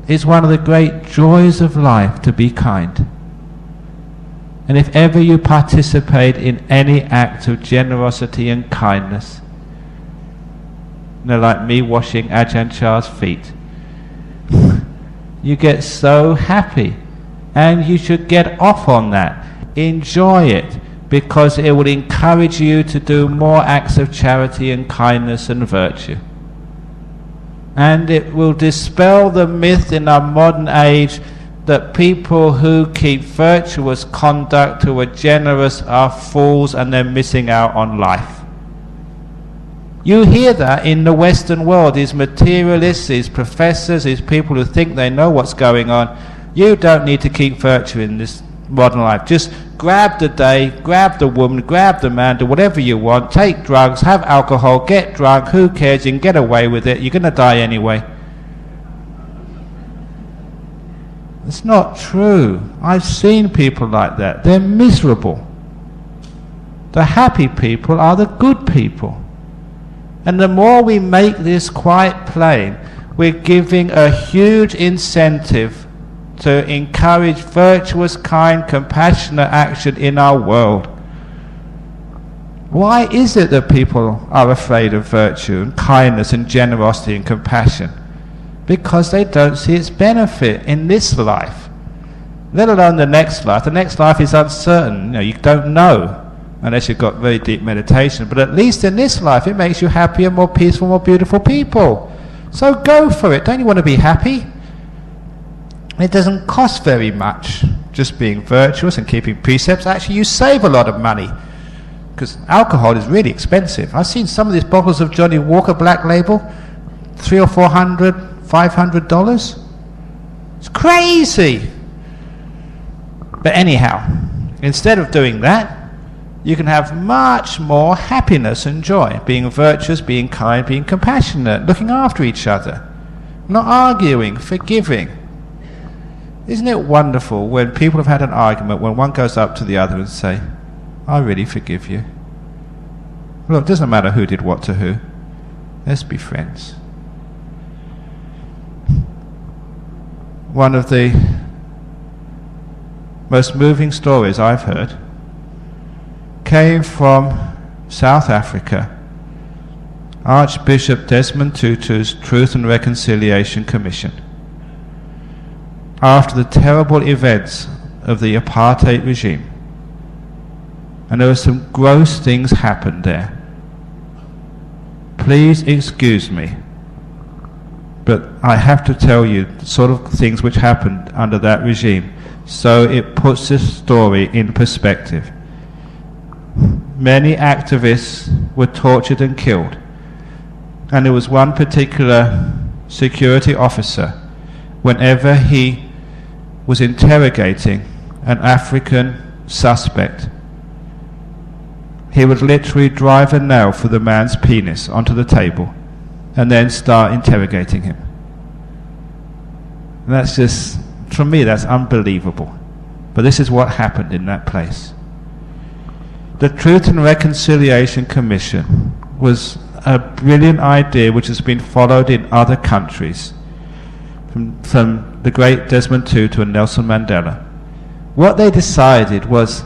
It's one of the great joys of life to be kind. And if ever you participate in any act of generosity and kindness, like me washing Ajahn Chah's feet, you get so happy. And you should get off on that. Enjoy it, because it will encourage you to do more acts of charity and kindness and virtue. And it will dispel the myth in our modern age that people who keep virtuous conduct, who are generous, are fools and they're missing out on life. You hear that in the Western world, these materialists, these professors, these people who think they know what's going on. You don't need to keep virtue in this modern life. Just grab the day, grab the woman, grab the man, do whatever you want, take drugs, have alcohol, get drunk, who cares, you can get away with it, you're going to die anyway. It's not true. I've seen people like that. They're miserable. The happy people are the good people. And the more we make this quite plain, we're giving a huge incentive to encourage virtuous, kind, compassionate action in our world. Why is it that people are afraid of virtue and kindness and generosity and compassion? Because they don't see its benefit in this life, let alone the next life. The next life is uncertain. You don't know unless you've got very deep meditation. But at least in this life, it makes you happier, more peaceful, more beautiful people. So go for it. Don't you want to be happy? It doesn't cost very much just being virtuous and keeping precepts. Actually, you save a lot of money, because alcohol is really expensive. I've seen some of these bottles of Johnny Walker Black Label, $300 or $400, $500. It's crazy. But anyhow, instead of doing that, you can have much more happiness and joy, being virtuous, being kind, being compassionate, looking after each other, not arguing, forgiving. Isn't it wonderful when people have had an argument, when one goes up to the other and say, I really forgive you. Look, it doesn't matter who did what to who. Let's be friends. One of the most moving stories I've heard came from South Africa. Archbishop Desmond Tutu's Truth and Reconciliation Commission. After the terrible events of the apartheid regime, and there were some gross things happened there. Please excuse me, but I have to tell you the sort of things which happened under that regime, so it puts this story in perspective. Many activists were tortured and killed, and there was one particular security officer, whenever he was interrogating an African suspect, he would literally drive a nail through the man's penis onto the table and then start interrogating him. And that's just, for me, that's unbelievable. But this is what happened in that place. The Truth and Reconciliation Commission was a brilliant idea which has been followed in other countries, from the great Desmond Tutu and Nelson Mandela. What they decided was,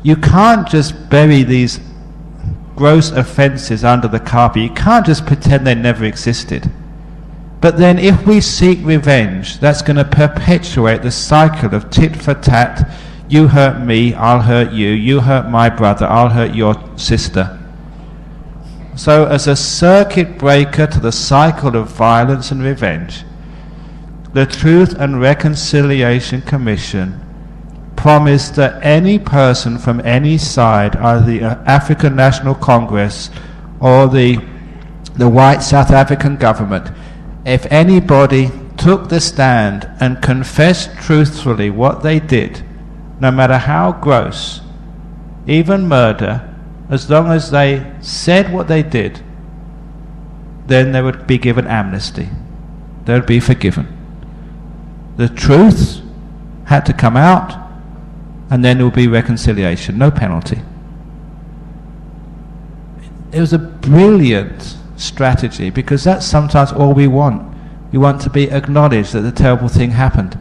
you can't just bury these gross offences under the carpet. You can't just pretend they never existed. But then if we seek revenge, that's going to perpetuate the cycle of tit for tat. You hurt me, I'll hurt you. You hurt my brother, I'll hurt your sister. So as a circuit breaker to the cycle of violence and revenge, the Truth and Reconciliation Commission promised that any person from any side, either the African National Congress or the white South African government, if anybody took the stand and confessed truthfully what they did, no matter how gross, even murder, as long as they said what they did, then they would be given amnesty. They would be forgiven. The truth had to come out, and then there would be reconciliation, no penalty. It was a brilliant strategy, because that's sometimes all we want. We want to be acknowledged that the terrible thing happened.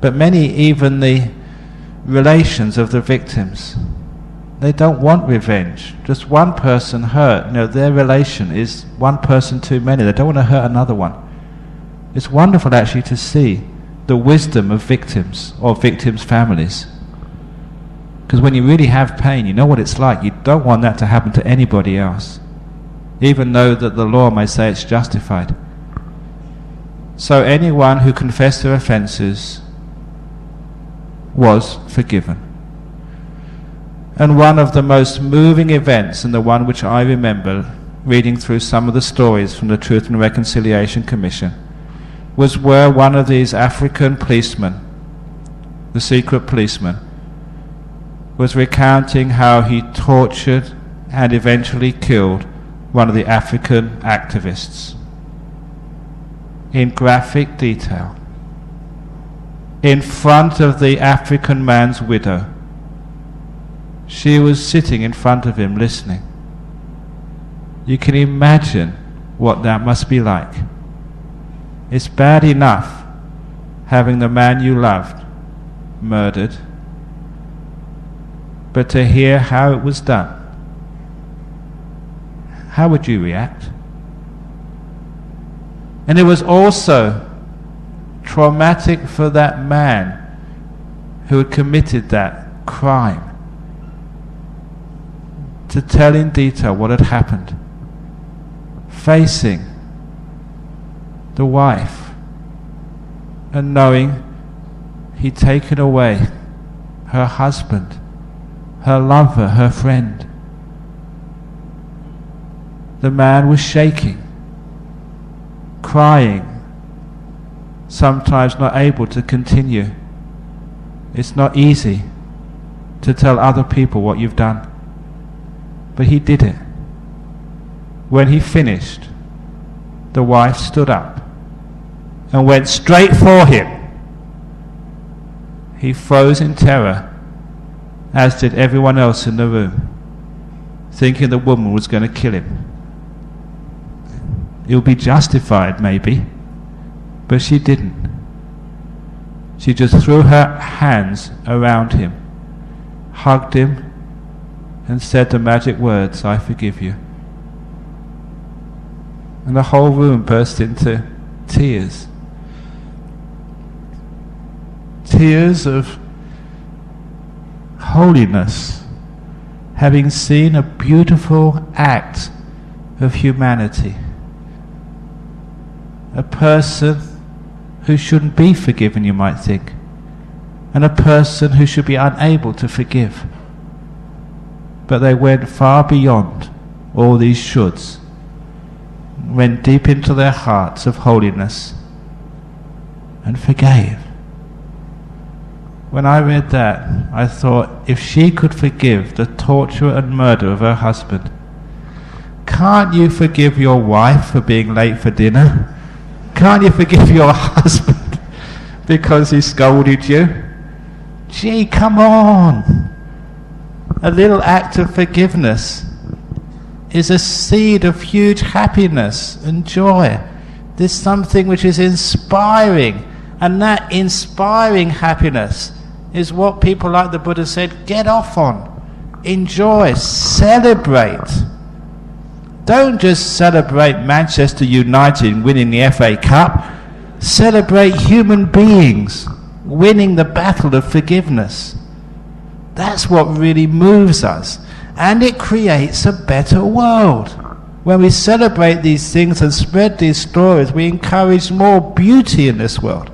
But many, even the relations of the victims, they don't want revenge. Just one person hurt, their relation is one person too many. They don't want to hurt another one. It's wonderful actually to see the wisdom of victims or victims' families. Because when you really have pain, you know what it's like. You don't want that to happen to anybody else, even though that the law may say it's justified. So anyone who confessed their offences was forgiven. And one of the most moving events, and the one which I remember reading through some of the stories from the Truth and Reconciliation Commission, was where one of these African policemen, the secret policeman, was recounting how he tortured and eventually killed one of the African activists in graphic detail, in front of the African man's widow. She was sitting in front of him listening. You can imagine what that must be like. It's bad enough having the man you loved murdered, but to hear how it was done, how would you react? And it was also traumatic for that man who had committed that crime to tell in detail what had happened, facing the wife and knowing he'd taken away her husband, her lover, her friend. The man was shaking. crying, sometimes not able to continue. It's not easy to tell other people what you've done. But he did it. When he finished, the wife stood up and went straight for him. He froze in terror, as did everyone else in the room, thinking the woman was going to kill him. It would be justified, maybe, but she didn't. She just threw her hands around him, hugged him, and said the magic words, "I forgive you." And the whole room burst into tears. Tears of holiness, having seen a beautiful act of humanity. A person who shouldn't be forgiven, you might think, and a person who should be unable to forgive. But they went far beyond all these shoulds, went deep into their hearts of holiness and forgave. When I read that, I thought, if she could forgive the torture and murder of her husband, can't you forgive your wife for being late for dinner? Can't you forgive your husband because he scolded you? Gee, come on! A little act of forgiveness is a seed of huge happiness and joy. There's something which is inspiring, and that inspiring happiness is what people like the Buddha said, get off on, enjoy, celebrate. Don't just celebrate Manchester United winning the FA Cup, celebrate human beings winning the battle of forgiveness. That's what really moves us, and it creates a better world. When we celebrate these things and spread these stories, we encourage more beauty in this world.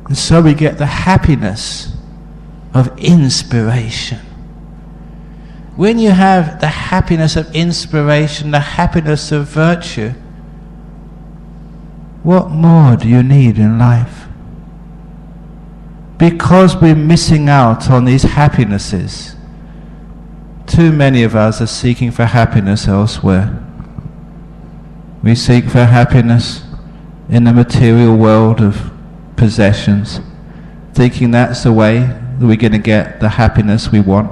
And so we get the happiness of inspiration. When you have the happiness of inspiration, the happiness of virtue, what more do you need in life? Because we're missing out on these happinesses, too many of us are seeking for happiness elsewhere. We seek for happiness in the material world of possessions, thinking that's the way that we're going to get the happiness we want.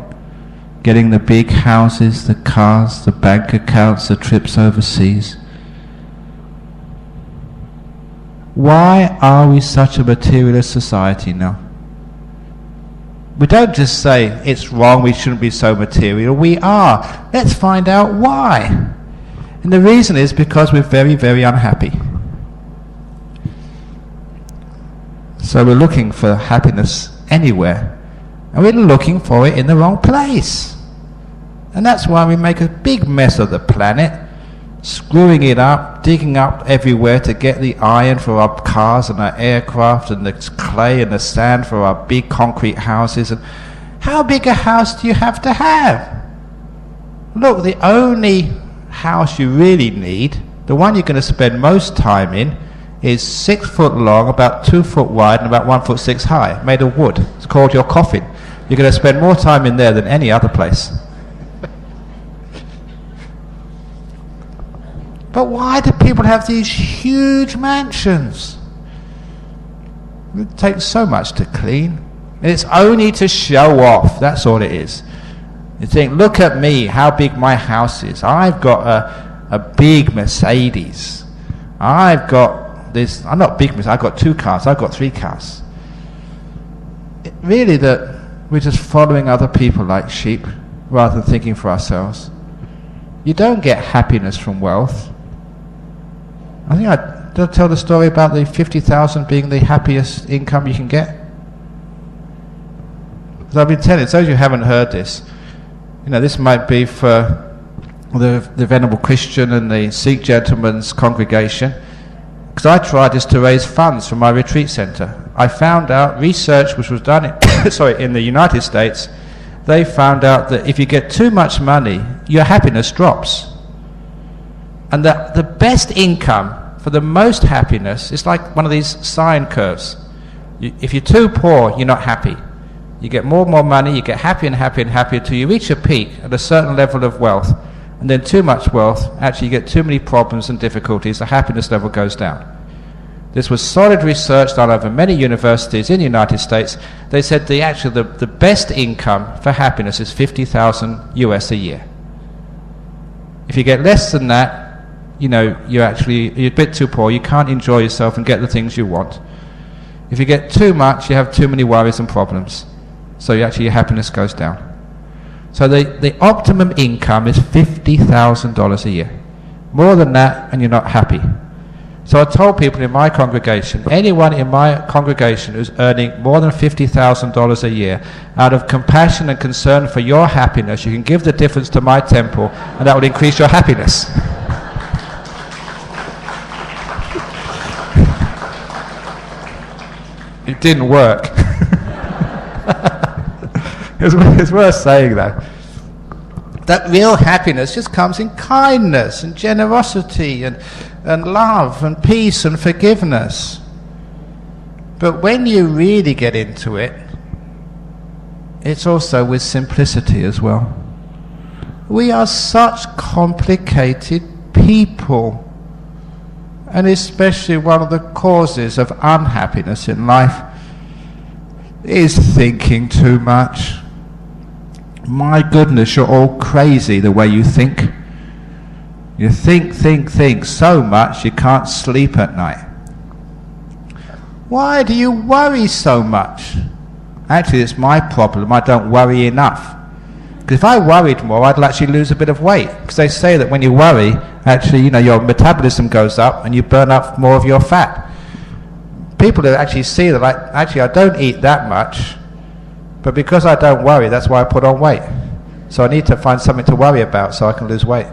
Getting the big houses, the cars, the bank accounts, the trips overseas. Why are we such a materialist society now? We don't just say it's wrong, we shouldn't be so material. We are. Let's find out why. And the reason is because we're very, very unhappy. So we're looking for happiness anywhere, and we're looking for it in the wrong place. And that's why we make a big mess of the planet, screwing it up, digging up everywhere to get the iron for our cars and our aircraft, and the clay and the sand for our big concrete houses. And how big a house do you have to have? Look, the only house you really need, the one you're going to spend most time in, is 6 foot long, about 2 foot wide, and about 1'6" high, made of wood. It's called your coffin. You're going to spend more time in there than any other place. But why do people have these huge mansions? It takes so much to clean. And it's only to show off. That's all it is. You think, look at me, how big my house is. I've got a big Mercedes. I've got this. I'm not big Mercedes. I've got 2 cars. I've got 3 cars. Really, that we're just following other people like sheep rather than thinking for ourselves. You don't get happiness from wealth. I think did I tell the story about the 50,000 being the happiest income you can get? Because I've been telling, those who haven't heard this, this might be for the Venerable Christian and the Sikh gentleman's congregation. Because I tried this to raise funds for my retreat center. I found out research which was done in the United States, they found out that if you get too much money, your happiness drops. And the best income for the most happiness is like one of these sine curves. If you're too poor, you're not happy. You get more and more money, you get happier and happier and happier till you reach a peak at a certain level of wealth. And then too much wealth, actually you get too many problems and difficulties, the happiness level goes down. This was solid research done over many universities in the United States. They said the best income for happiness is $50,000 US a year. If you get less than that, you're a bit too poor, you can't enjoy yourself and get the things you want. If you get too much, you have too many worries and problems. So your happiness goes down. So the optimum income is $50,000 a year. More than that and you're not happy. So I told people in my congregation, anyone in my congregation who's earning more than $50,000 a year, out of compassion and concern for your happiness, you can give the difference to my temple and that will increase your happiness. It didn't work. It's worth saying that. That real happiness just comes in kindness and generosity and love and peace and forgiveness. But when you really get into it, it's also with simplicity as well. We are such complicated people. And especially one of the causes of unhappiness in life is thinking too much. My goodness, you're all crazy the way you think. You think so much you can't sleep at night. Why do you worry so much? Actually, it's my problem. I don't worry enough. Because if I worried more, I'd actually lose a bit of weight. Because they say that when you worry, actually, your metabolism goes up and you burn up more of your fat. People that actually see that, I don't eat that much, but because I don't worry, that's why I put on weight. So I need to find something to worry about so I can lose weight.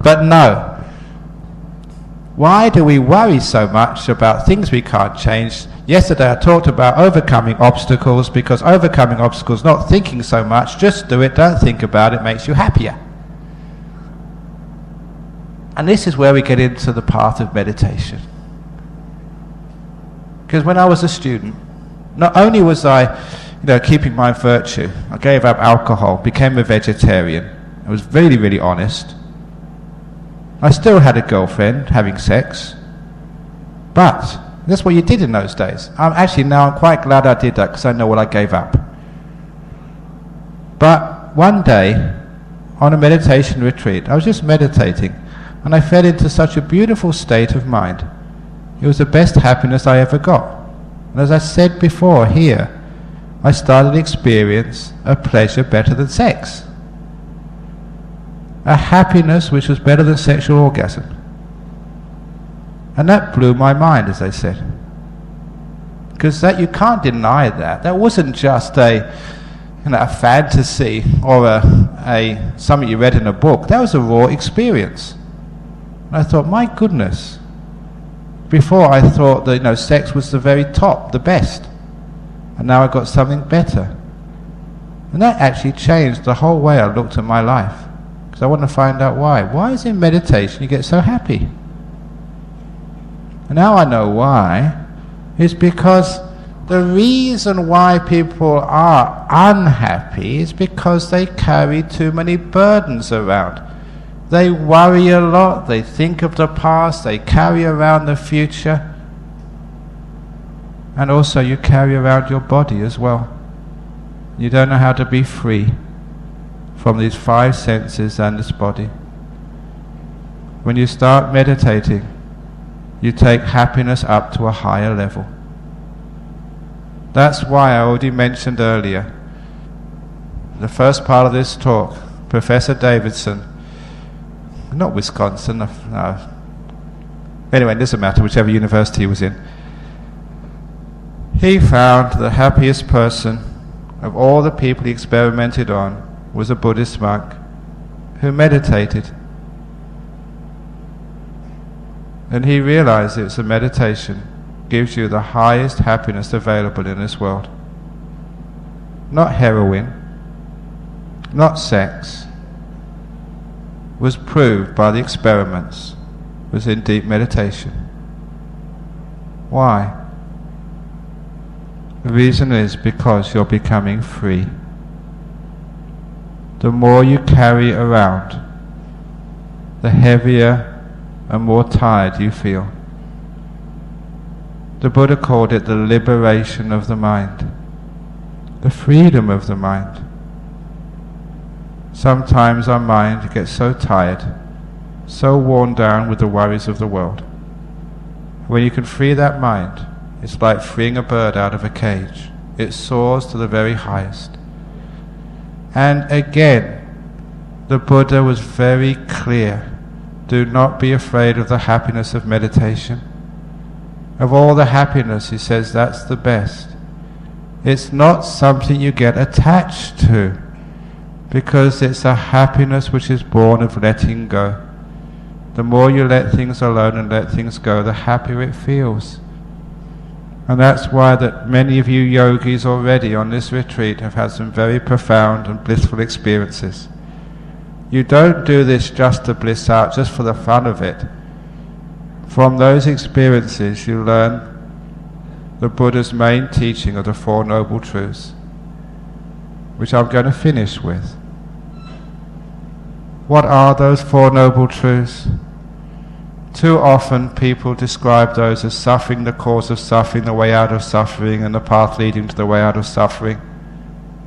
But no. Why do we worry so much about things we can't change? Yesterday I talked about overcoming obstacles, because overcoming obstacles, not thinking so much, just do it, don't think about it, makes you happier. And this is where we get into the path of meditation. Because when I was a student, not only was I keeping my virtue, I gave up alcohol, became a vegetarian, I was really, really honest. I still had a girlfriend, having sex, but that's what you did in those days. I'm quite glad I did that, because I know what I gave up. But one day, on a meditation retreat, I was just meditating, and I fell into such a beautiful state of mind. It was the best happiness I ever got. And as I said before here, I started to experience a pleasure better than sex. A happiness which was better than sexual orgasm. And that blew my mind, as I said. Because that, you can't deny that. That wasn't just a fantasy or a something you read in a book. That was a raw experience. And I thought, my goodness. Before I thought that sex was the very top, the best. And now I got something better. And that actually changed the whole way I looked at my life. Because I want to find out why. Why is in meditation you get so happy? And now I know why. It's because the reason why people are unhappy is because they carry too many burdens around. They worry a lot, they think of the past, they carry around the future. And also you carry around your body as well. You don't know how to be free from these 5 senses and this body. When you start meditating, you take happiness up to a higher level. That's why I already mentioned earlier, the first part of this talk, Professor Davidson, not Wisconsin, no. Anyway, it doesn't matter, whichever university he was in. He found the happiest person of all the people he experimented on was a Buddhist monk who meditated. And he realized it's a meditation gives you the highest happiness available in this world. Not heroin, not sex, was proved by the experiments was in deep meditation. Why? The reason is because you're becoming free. The more you carry around, the heavier and more tired you feel. The Buddha called it the liberation of the mind, the freedom of the mind. Sometimes our mind gets so tired, so worn down with the worries of the world. When you can free that mind, it's like freeing a bird out of a cage. It soars to the very highest. And again, the Buddha was very clear. Do not be afraid of the happiness of meditation. Of all the happiness, he says, that's the best. It's not something you get attached to, because it's a happiness which is born of letting go. The more you let things alone and let things go, the happier it feels. And that's why that many of you yogis already on this retreat have had some very profound and blissful experiences. You don't do this just to bliss out, just for the fun of it. From those experiences you learn the Buddha's main teaching of the Four Noble Truths, which I'm going to finish with. What are those Four Noble Truths? Too often people describe those as suffering, the cause of suffering, the way out of suffering, and the path leading to the way out of suffering.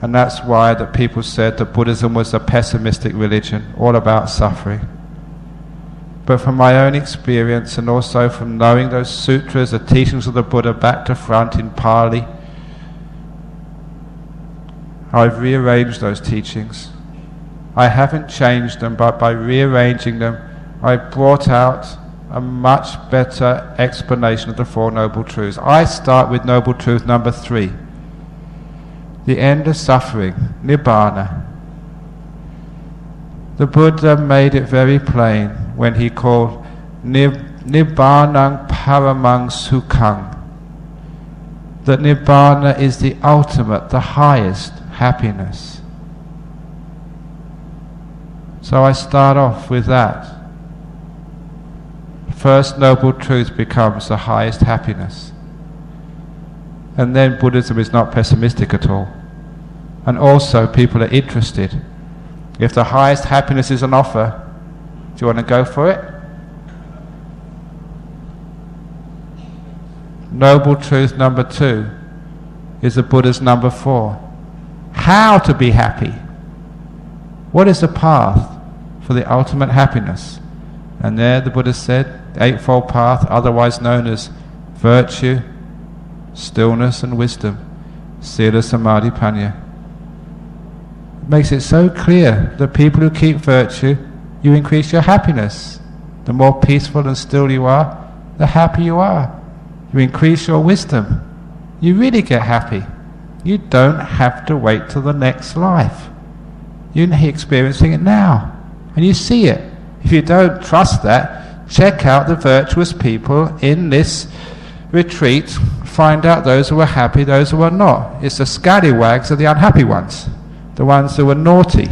And that's why that people said that Buddhism was a pessimistic religion, all about suffering. But from my own experience, and also from knowing those sutras, the teachings of the Buddha back to front in Pali, I've rearranged those teachings. I haven't changed them, but by rearranging them, I brought out a much better explanation of the Four Noble Truths. I start with Noble Truth number 3. The end of suffering, Nibbana. The Buddha made it very plain when he called Nibbanang Paramang Sukhang, that Nibbana is the ultimate, the highest happiness. So I start off with that. First Noble Truth becomes the highest happiness. And then Buddhism is not pessimistic at all. And also people are interested. If the highest happiness is on offer, do you want to go for it? Noble Truth number 2 is the Buddha's number 4. How to be happy. What is the path for the ultimate happiness? And there the Buddha said, the Eightfold Path, otherwise known as virtue, stillness and wisdom, Sila Samadhi Panya. It makes it so clear that people who keep virtue, you increase your happiness. The more peaceful and still you are, the happier you are. You increase your wisdom. You really get happy. You don't have to wait till the next life. You're experiencing it now. And you see it. If you don't trust that, check out the virtuous people in this retreat. Find out those who are happy, those who are not. It's the scallywags are the unhappy ones. The ones who are naughty.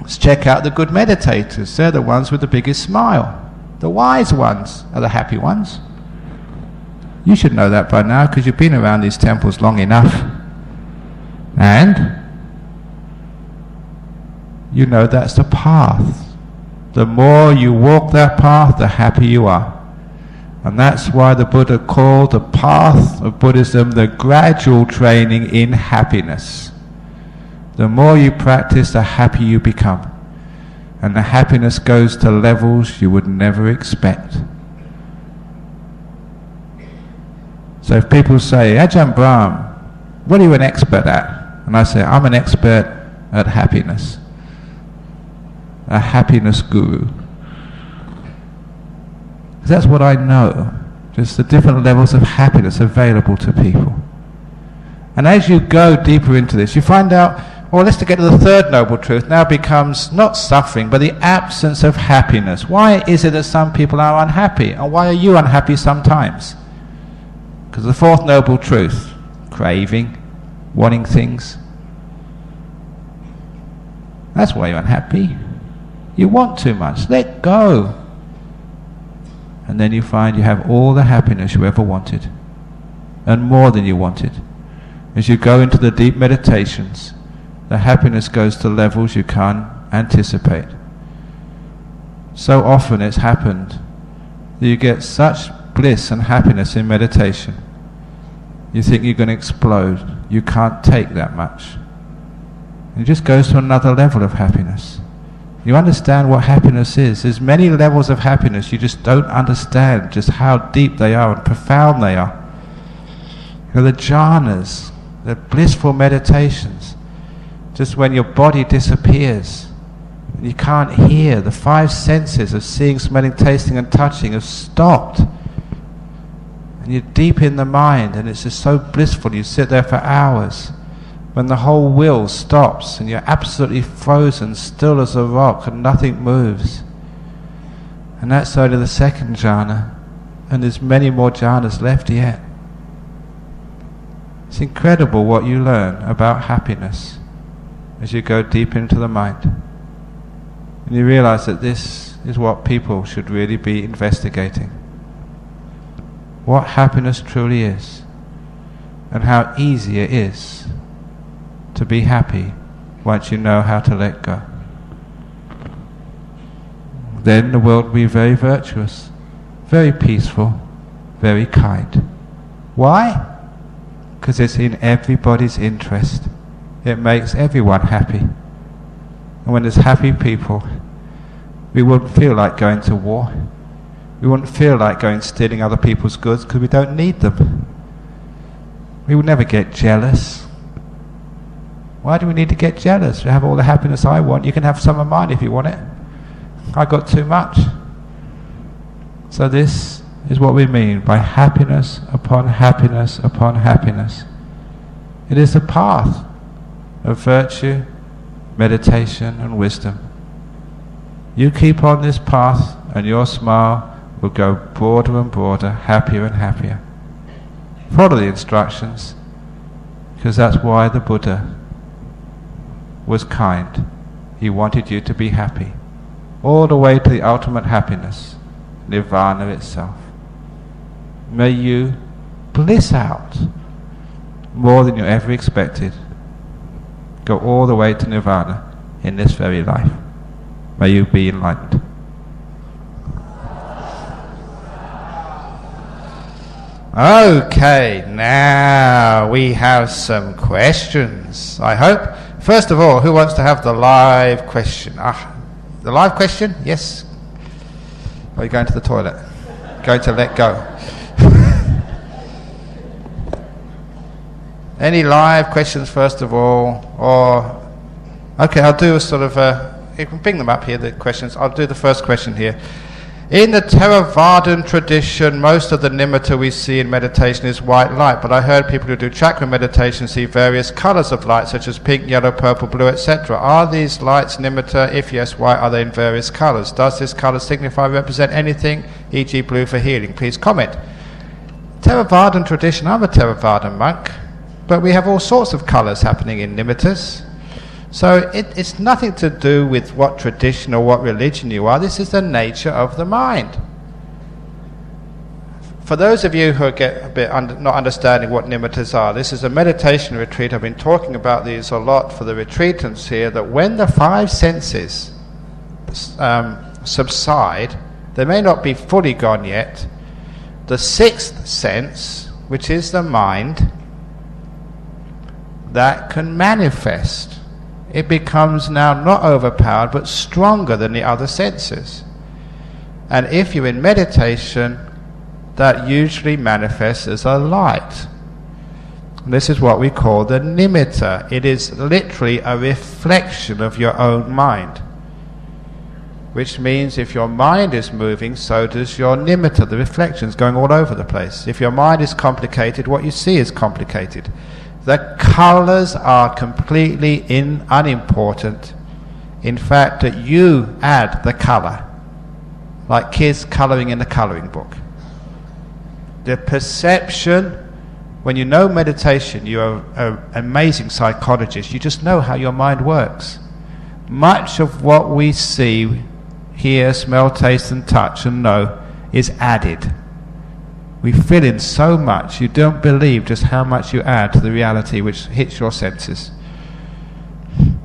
Let's check out the good meditators. They're the ones with the biggest smile. The wise ones are the happy ones. You should know that by now because you've been around these temples long enough. And you know that's the path. The more you walk that path, the happier you are. And that's why the Buddha called the path of Buddhism the gradual training in happiness. The more you practice, the happier you become. And the happiness goes to levels you would never expect. So if people say, Ajahn Brahm, what are you an expert at? And I say, I'm an expert at happiness. A happiness guru. That's what I know. Just the different levels of happiness available to people. And as you go deeper into this, you find out, well, let's get to the third Noble Truth. Now becomes not suffering, but the absence of happiness. Why is it that some people are unhappy? And why are you unhappy sometimes? Because the fourth Noble Truth, craving, wanting things. That's why you're unhappy. You want too much. Let go. And then you find you have all the happiness you ever wanted, and more than you wanted. As you go into the deep meditations, the happiness goes to levels you can't anticipate. So often it's happened that you get such bliss and happiness in meditation, you think you're going to explode. You can't take that much. It just goes to another level of happiness. You understand what happiness is. There's many levels of happiness, you just don't understand just how deep they are and profound they are. You know, the jhanas, the blissful meditations, just when your body disappears, and you can't hear, the five senses of seeing, smelling, tasting and touching have stopped. And you're deep in the mind, and it's just so blissful, you sit there for hours. When the whole will stops and you're absolutely frozen, still as a rock, and nothing moves. And that's only the second jhana, and there's many more jhanas left yet. It's incredible what you learn about happiness as you go deep into the mind. And you realize that this is what people should really be investigating. What happiness truly is, and how easy it is to be happy once you know how to let go. Then the world will be very virtuous, very peaceful, very kind. Why? Because it's in everybody's interest. It makes everyone happy. And when there's happy people, we wouldn't feel like going to war. We wouldn't feel like going stealing other people's goods because we don't need them. We would never get jealous. Why do we need to get jealous? We have all the happiness I want. You can have some of mine if you want it. I got too much. So this is what we mean by happiness upon happiness upon happiness. It is the path of virtue, meditation and wisdom. You keep on this path and your smile will go broader and broader, happier and happier. Follow the instructions, because that's why the Buddha was kind. He wanted you to be happy, all the way to the ultimate happiness, nirvana itself. May you bliss out more than you ever expected. Go all the way to nirvana in this very life. May you be enlightened. Okay, now we have some questions, I hope. First of all, who wants to have the live question? The live question? Yes? Are you going to the toilet? Going to let go? Any live questions first of all? Or, okay, I'll do a sort of you can bring them up here, the questions. I'll do the first question here. In the Theravadan tradition, most of the nimitta we see in meditation is white light, but I heard people who do chakra meditation see various colours of light, such as pink, yellow, purple, blue, etc. Are these lights nimitta? If yes, why are they in various colours? Does this colour signify, represent anything, e.g. blue for healing? Please comment. Theravadan tradition, I'm a Theravadan monk, but we have all sorts of colours happening in nimittas. So it's nothing to do with what tradition or what religion you are. This is the nature of the mind. For those of you who get a bit not understanding what nimittas are, this is a meditation retreat. I've been talking about these a lot for the retreatants here, that when the five senses subside, they may not be fully gone yet. The sixth sense, which is the mind, that can manifest. It becomes now not overpowered but stronger than the other senses. And if you're in meditation, that usually manifests as a light. This is what we call the nimitta. It is literally a reflection of your own mind. Which means if your mind is moving, so does your nimitta, the reflections going all over the place. If your mind is complicated, what you see is complicated. The colours are completely unimportant. In fact, that you add the colour, like kids colouring in a colouring book. The perception, when you know meditation, you are an amazing psychologist, you just know how your mind works. much of what we see, hear, smell, taste and touch and know is added. We fill in so much, you don't believe just how much you add to the reality which hits your senses.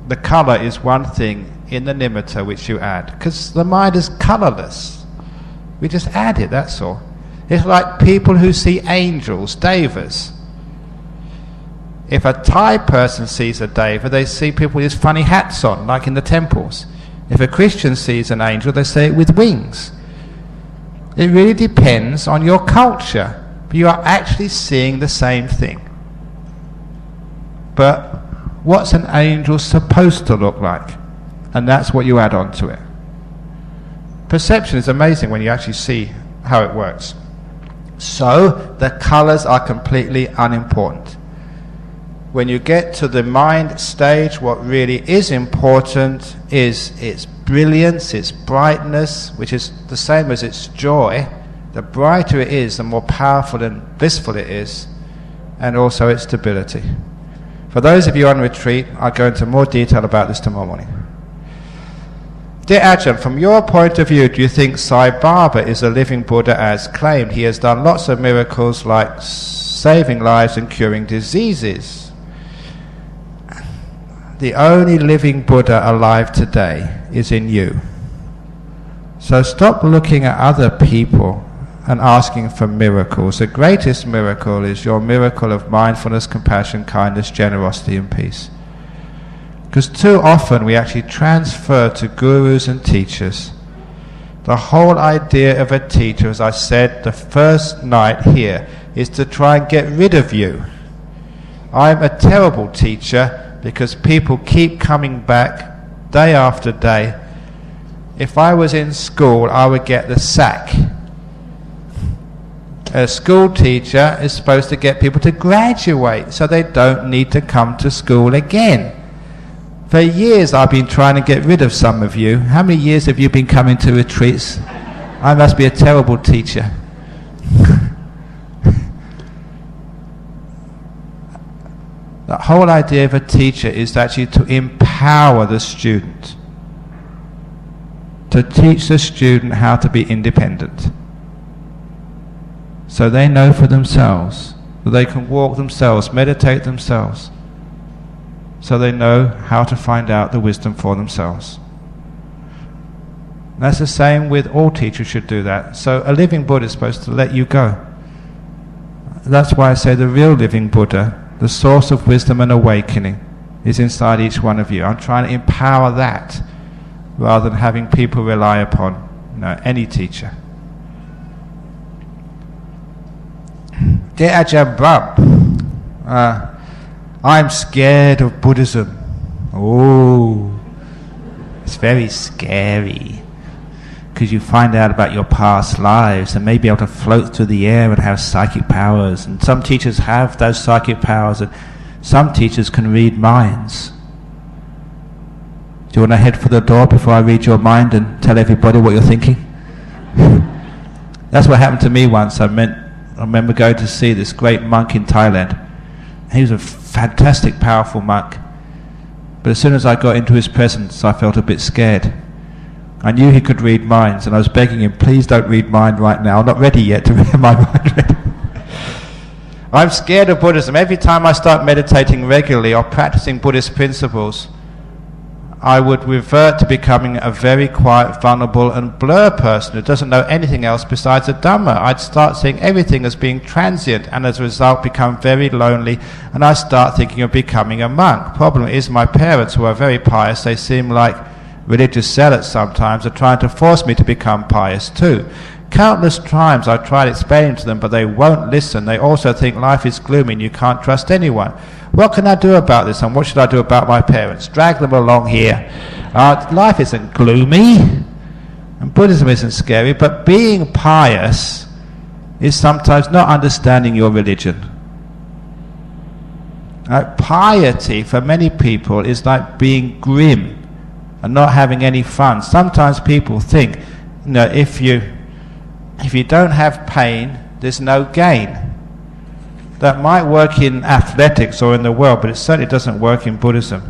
The colour is one thing in the nimitta which you add, because the mind is colourless. We just add it, that's all. It's like people who see angels, devas. If a Thai person sees a deva, they see people with these funny hats on, like in the temples. If a Christian sees an angel, they see it with wings. It really depends on your culture. But you are actually seeing the same thing. But what's an angel supposed to look like? And that's what you add on to it. Perception is amazing when you actually see how it works. So, the colours are completely unimportant. When you get to the mind stage, what really is important is its brilliance, its brightness, which is the same as its joy. The brighter it is, the more powerful and blissful it is, and also its stability. For those of you on retreat, I'll go into more detail about this tomorrow morning. Dear Ajahn, from your point of view, do you think Sai Baba is a living Buddha as claimed? He has done lots of miracles like saving lives and curing diseases. The only living Buddha alive today is in you. So stop looking at other people and asking for miracles. The greatest miracle is your miracle of mindfulness, compassion, kindness, generosity and peace. Because too often we actually transfer to gurus and teachers. The whole idea of a teacher, as I said the first night here, is to try and get rid of you. I'm a terrible teacher because people keep coming back day after day. If I was in school, I would get the sack. A school teacher is supposed to get people to graduate so they don't need to come to school again. For years I've been trying to get rid of some of you. How many years have you been coming to retreats? I must be a terrible teacher. The whole idea of a teacher is actually to empower the student, to teach the student how to be independent, so they know for themselves, that they can walk themselves, meditate themselves, so they know how to find out the wisdom for themselves. And that's the same with all teachers should do that. So a living Buddha is supposed to let you go. That's why I say the real living Buddha, the source of wisdom and awakening, is inside each one of you. I'm trying to empower that rather than having people rely upon any teacher. Dear Ajahn Brahm, I'm scared of Buddhism. Oh, it's very scary. Because you find out about your past lives and may be able to float through the air and have psychic powers. And some teachers have those psychic powers, and some teachers can read minds. Do you want to head for the door before I read your mind and tell everybody what you're thinking? That's what happened to me once. I remember going to see this great monk in Thailand. He was a fantastic, powerful monk. But as soon as I got into his presence, I felt a bit scared. I knew he could read minds, and I was begging him, please don't read mind right now. I'm not ready yet to read my mind. I'm scared of Buddhism. Every time I start meditating regularly or practicing Buddhist principles, I would revert to becoming a very quiet, vulnerable and blur person who doesn't know anything else besides the Dhamma. I'd start seeing everything as being transient, and as a result become very lonely, and I start thinking of becoming a monk. Problem is, my parents, who are very pious, they seem like religious zealots sometimes, are trying to force me to become pious too. Countless times I've tried explaining to them, but they won't listen. They also think life is gloomy and you can't trust anyone. What can I do about this, and what should I do about my parents? Drag them along here. Life isn't gloomy, and Buddhism isn't scary, but being pious is sometimes not understanding your religion. Piety for many people is like being grim and not having any fun. Sometimes people think, if you don't have pain, there's no gain. That might work in athletics or in the world, but it certainly doesn't work in Buddhism.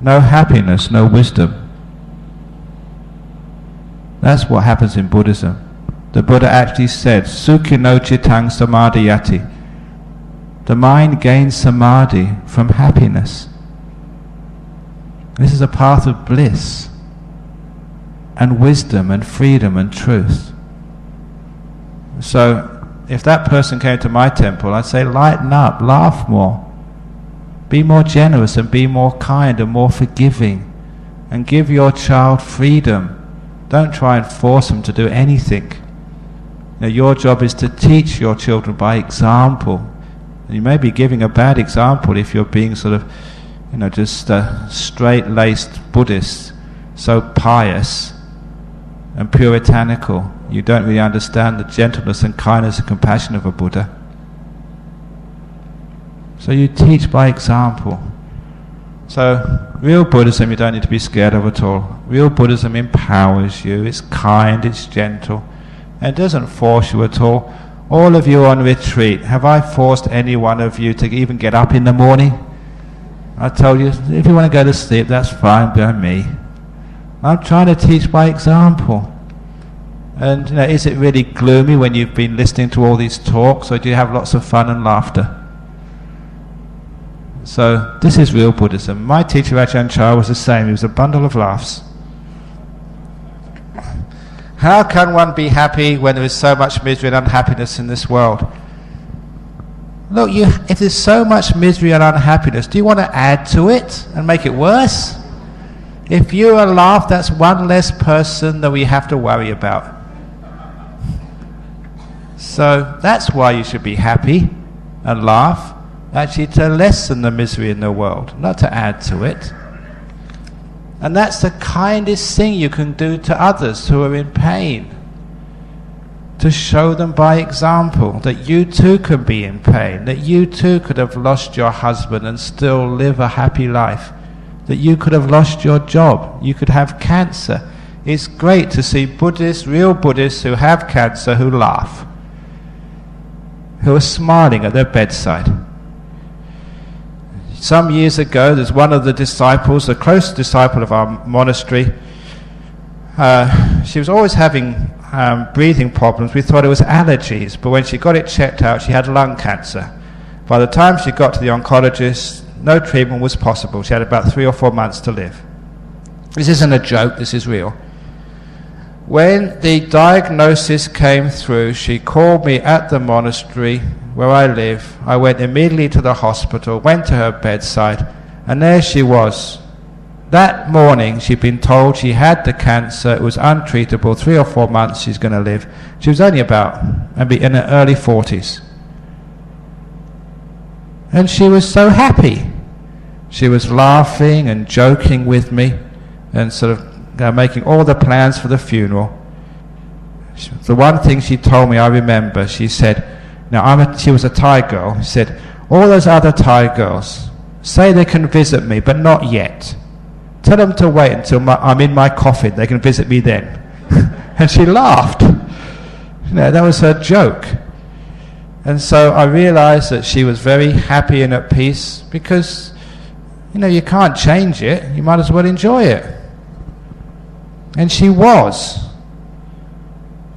no happiness, no wisdom. That's what happens in Buddhism. The Buddha actually said, Sukhino Chittang Samadhiyati. The mind gains samadhi from happiness. This is a path of bliss and wisdom and freedom and truth. So, if that person came to my temple, I'd say, lighten up, laugh more. Be more generous and be more kind and more forgiving. And give your child freedom. Don't try and force them to do anything. Now, your job is to teach your children by example. And you may be giving a bad example if you're being sort of, just a straight-laced Buddhist, so pious and puritanical. You don't really understand the gentleness and kindness and compassion of a Buddha. So you teach by example. So real Buddhism you don't need to be scared of at all. Real Buddhism empowers you. It's kind, it's gentle, and it doesn't force you at all. All of you on retreat, have I forced any one of you to even get up in the morning? I told you, if you want to go to sleep, that's fine by me. I'm trying to teach by example. And is it really gloomy when you've been listening to all these talks, or do you have lots of fun and laughter? So this is real Buddhism. My teacher Ajahn Chah was the same. He was a bundle of laughs. How can one be happy when there is so much misery and unhappiness in this world? Look, if there's so much misery and unhappiness, do you want to add to it and make it worse? If you are laugh, that's one less person that we have to worry about. So that's why you should be happy and laugh, actually to lessen the misery in the world, not to add to it. And that's the kindest thing you can do to others who are in pain. To show them by example that you too can be in pain, that you too could have lost your husband and still live a happy life, that you could have lost your job, you could have cancer. It's great to see Buddhists, real Buddhists who have cancer, who laugh, who are smiling at their bedside. Some years ago, there's one of the disciples, a close disciple of our monastery. She was always having breathing problems. We thought it was allergies, but when she got it checked out, she had lung cancer. By the time she got to the oncologist, no treatment was possible. She had about 3 or 4 months to live. This isn't a joke, this is real. When the diagnosis came through, she called me at the monastery where I live. I went immediately to the hospital, went to her bedside, and there she was. That morning she'd been told she had the cancer, it was untreatable, 3 or 4 months she's going to live. She was only about maybe in her early 40s. And she was so happy. She was laughing and joking with me and sort of making all the plans for the funeral. The one thing she told me I remember, she said, she was a Thai girl, she said, all those other Thai girls say they can visit me, but not yet. Tell them to wait until I'm in my coffin, they can visit me then. And she laughed. That was her joke. And so I realized that she was very happy and at peace because, you can't change it, you might as well enjoy it. And she was.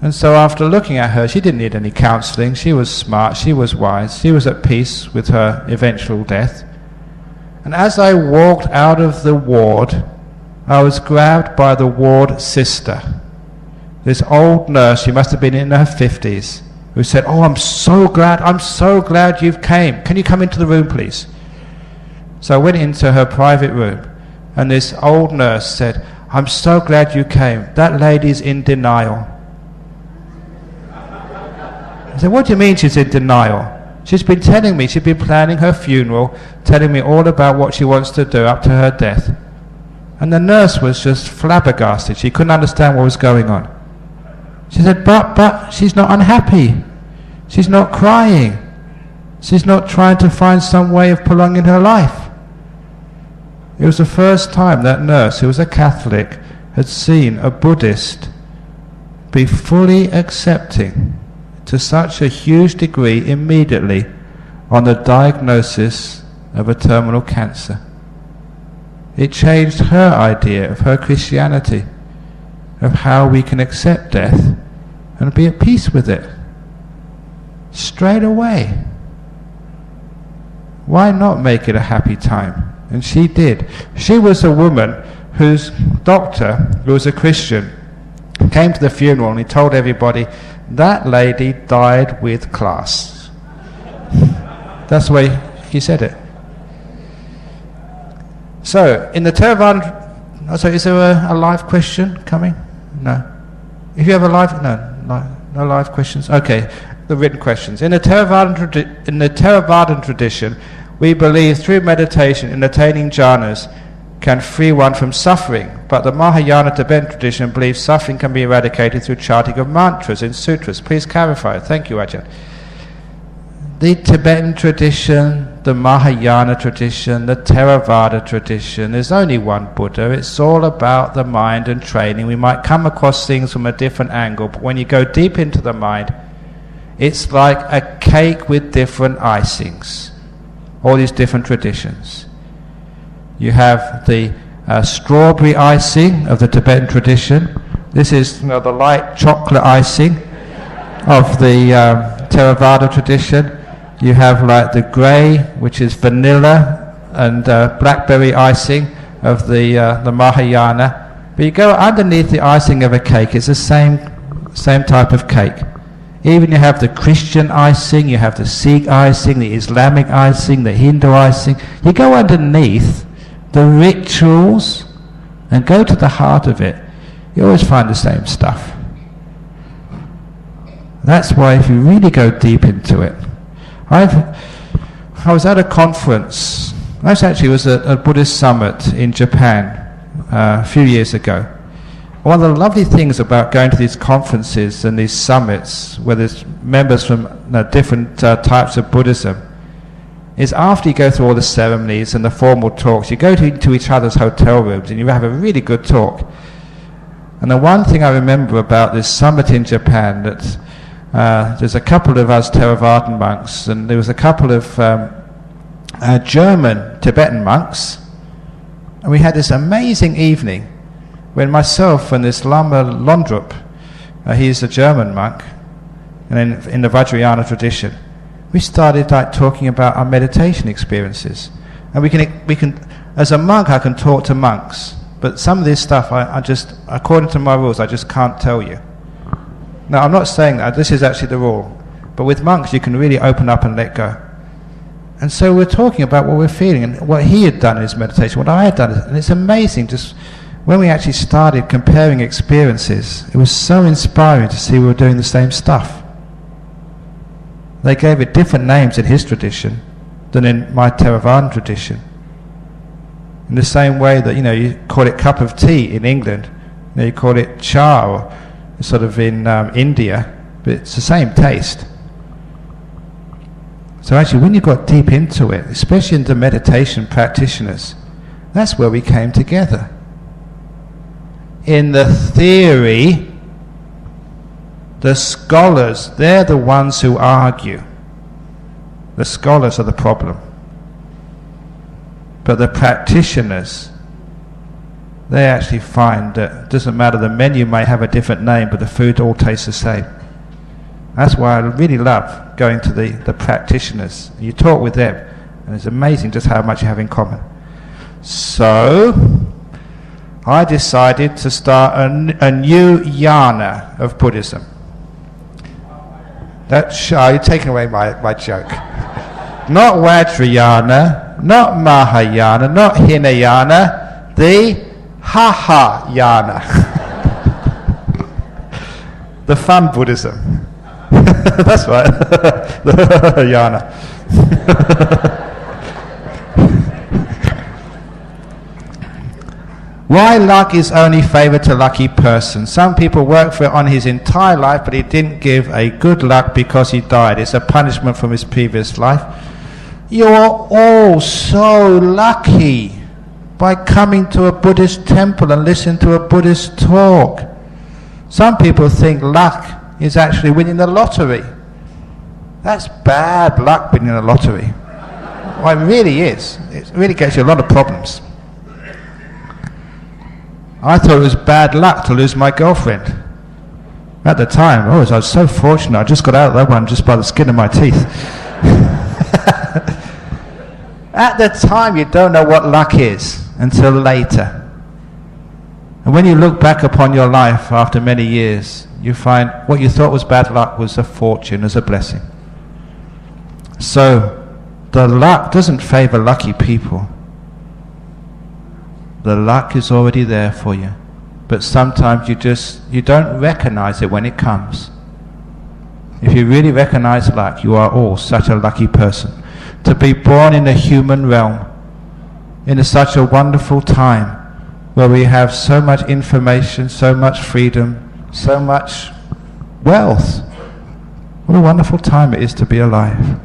And so after looking at her, she didn't need any counseling, she was smart, she was wise, she was at peace with her eventual death. And as I walked out of the ward, I was grabbed by the ward sister, this old nurse, she must have been in her 50s, who said, I'm so glad you've came. Can you come into the room, please? So I went into her private room, and this old nurse said, I'm so glad you came. That lady's in denial. I said, what do you mean she's in denial? She's been telling me, she's been planning her funeral, telling me all about what she wants to do up to her death. And the nurse was just flabbergasted. She couldn't understand what was going on. She said, but she's not unhappy. She's not crying. She's not trying to find some way of prolonging her life. It was the first time that nurse, who was a Catholic, had seen a Buddhist be fully accepting to such a huge degree immediately on the diagnosis of a terminal cancer. It changed her idea of her Christianity, of how we can accept death and be at peace with it. Straight away. Why not make it a happy time? And she did. She was a woman whose doctor, who was a Christian, came to the funeral and he told everybody, that lady died with class. That's the way he said it. So, in the Theravada... So is there a live question coming? No. If you have a live... No live questions? Okay, the written questions. In the Theravada tradition, we believe through meditation in attaining jhanas can free one from suffering, but the Mahayana Tibetan tradition believes suffering can be eradicated through chanting of mantras in sutras. Please clarify. Thank you, Ajahn. The Tibetan tradition, the Mahayana tradition, the Theravada tradition, there's only one Buddha. It's all about the mind and training. We might come across things from a different angle, but when you go deep into the mind, it's like a cake with different icings. All these different traditions. You have the strawberry icing of the Tibetan tradition. This is the light chocolate icing of the Theravada tradition. You have like the grey, which is vanilla, and blackberry icing of the Mahayana. But you go underneath the icing of a cake, it's the same type of cake. Even you have the Christian icing, you have the Sikh icing, the Islamic icing, the Hindu icing. You go underneath the rituals and go to the heart of it, you always find the same stuff. That's why if you really go deep into it, I was at a conference. I actually was at a Buddhist summit in Japan a few years ago. One of the lovely things about going to these conferences and these summits, where there's members from different types of Buddhism, is after you go through all the ceremonies and the formal talks, you go to each other's hotel rooms and you have a really good talk. And the one thing I remember about this summit in Japan, that there's a couple of us Theravadan monks, and there was a couple of German Tibetan monks, and we had this amazing evening when myself and this Lama Londrup, he's a German monk, and in the Vajrayana tradition, we started talking about our meditation experiences. And we can, as a monk, I can talk to monks, but some of this stuff, I just, according to my rules, I just can't tell you. Now, I'm not saying that, this is actually the rule, but with monks, you can really open up and let go. And so we're talking about what we're feeling, and what he had done in his meditation, what I had done, and it's amazing, just when we actually started comparing experiences, it was so inspiring to see we were doing the same stuff. They gave it different names in his tradition than in my Theravada tradition. In the same way that, you call it cup of tea in England, you call it cha, or sort of in India, but it's the same taste. So actually, when you got deep into it, especially into meditation practitioners, that's where we came together. In the theory, the scholars, they're the ones who argue. The scholars are the problem. But the practitioners, they actually find that it doesn't matter, the menu may have a different name, but the food all tastes the same. That's why I really love going to the practitioners. You talk with them, and it's amazing just how much you have in common. So I decided to start a new jhana of Buddhism. You're taking away my joke. Not Vajrayana, not Mahayana, not Hinayana, the Hahayana. The fun Buddhism. That's right. The Yana. Why luck is only favoured to lucky persons? Some people work for it on his entire life, but he didn't give a good luck because he died. It's a punishment from his previous life. You're all so lucky by coming to a Buddhist temple and listening to a Buddhist talk. Some people think luck is actually winning the lottery. That's bad luck, winning the lottery. Well, it really is. It really gets you a lot of problems. I thought it was bad luck to lose my girlfriend. At the time, I was so fortunate. I just got out of that one just by the skin of my teeth. At the time, you don't know what luck is until later. And when you look back upon your life after many years, you find what you thought was bad luck was a fortune, as a blessing. So, the luck doesn't favor lucky people. The luck is already there for you. But sometimes you don't recognize it when it comes. If you really recognize luck, you are all such a lucky person. To be born in the human realm, in such a wonderful time, where we have so much information, so much freedom, so much wealth. What a wonderful time it is to be alive.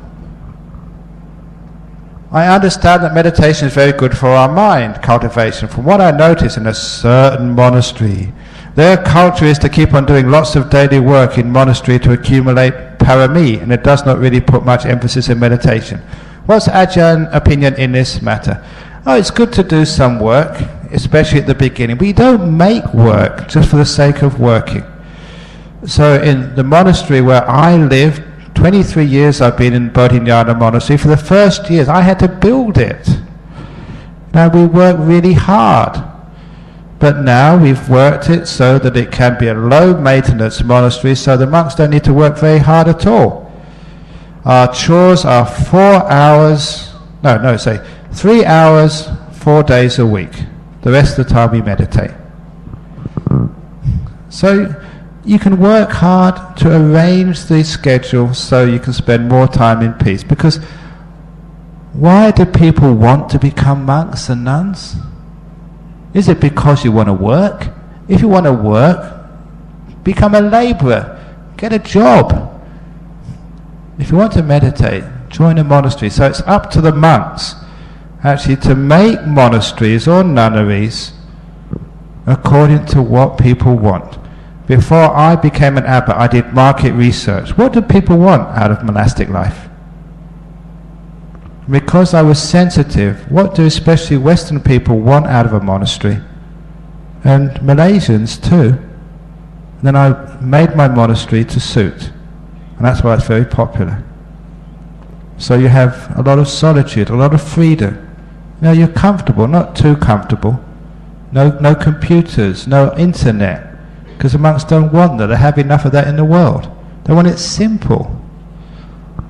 I understand that meditation is very good for our mind cultivation. From what I notice in a certain monastery, their culture is to keep on doing lots of daily work in monastery to accumulate parami, and it does not really put much emphasis in meditation. What's Ajahn opinion in this matter? Oh, it's good to do some work, especially at the beginning. We don't make work just for the sake of working. So in the monastery where I lived, 23 years I've been in Bodhinyana Monastery. For the first years I had to build it. Now we work really hard. But now we've worked it so that it can be a low maintenance monastery, so the monks don't need to work very hard at all. Our chores are 3 hours, 4 days a week. The rest of the time we meditate. So you can work hard to arrange the schedule so you can spend more time in peace. Because why do people want to become monks and nuns? Is it because you want to work? If you want to work, become a labourer, get a job. If you want to meditate, join a monastery. So it's up to the monks actually to make monasteries or nunneries according to what people want. Before I became an abbot, I did market research. What do people want out of monastic life? Because I was sensitive, what do especially Western people want out of a monastery? And Malaysians too. And then I made my monastery to suit. And that's why it's very popular. So you have a lot of solitude, a lot of freedom. You're comfortable, not too comfortable. No computers, no internet. Because the monks don't want that. They have enough of that in the world. They want it simple.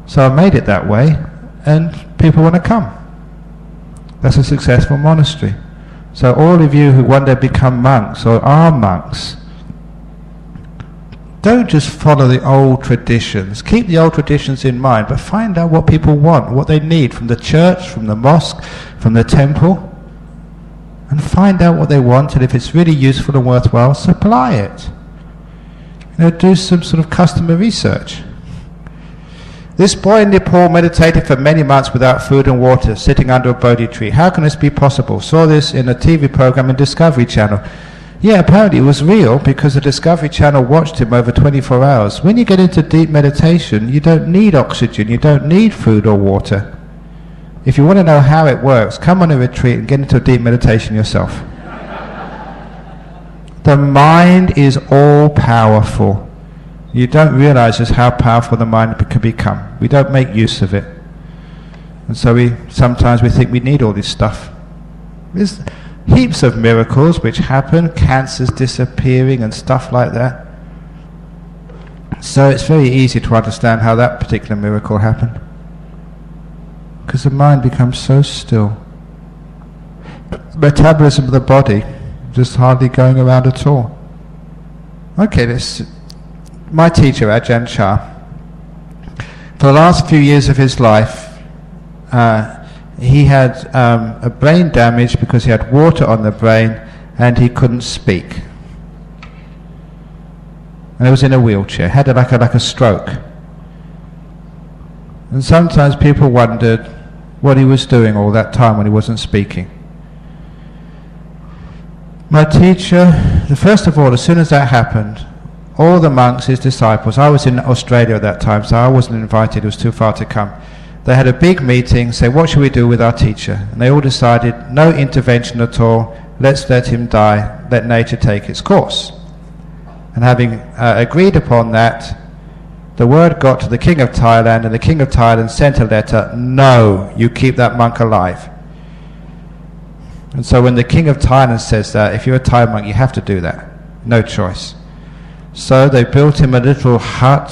So I made it that way, and people want to come. That's a successful monastery. So all of you who one day become monks or are monks, don't just follow the old traditions. Keep the old traditions in mind, but find out what people want, what they need from the church, from the mosque, from the temple. And find out what they want, and if it's really useful and worthwhile, supply it. Do some sort of customer research. This boy in Nepal meditated for many months without food and water, sitting under a Bodhi tree. How can this be possible? Saw this in a TV program in Discovery Channel. Yeah, apparently it was real, because the Discovery Channel watched him over 24 hours. When you get into deep meditation, you don't need oxygen, you don't need food or water. If you want to know how it works, come on a retreat and get into a deep meditation yourself. The mind is all powerful. You don't realize just how powerful the mind can become. We don't make use of it. And so sometimes we think we need all this stuff. There's heaps of miracles which happen, cancers disappearing and stuff like that. So it's very easy to understand how that particular miracle happened. Because the mind becomes so still. Metabolism of the body just hardly going around at all. Okay, my teacher, Ajahn Chah, for the last few years of his life, he had a brain damage because he had water on the brain and he couldn't speak. And he was in a wheelchair, had like a stroke. And sometimes people wondered what he was doing all that time when he wasn't speaking. My teacher, first of all, as soon as that happened, all the monks, his disciples, I was in Australia at that time, so I wasn't invited, it was too far to come. They had a big meeting, say, what should we do with our teacher? And they all decided no intervention at all, let's let him die, let nature take its course. And having agreed upon that, the word got to the King of Thailand, and the King of Thailand sent a letter, no, you keep that monk alive. And so when the King of Thailand says that, if you're a Thai monk, you have to do that. No choice. So they built him a little hut,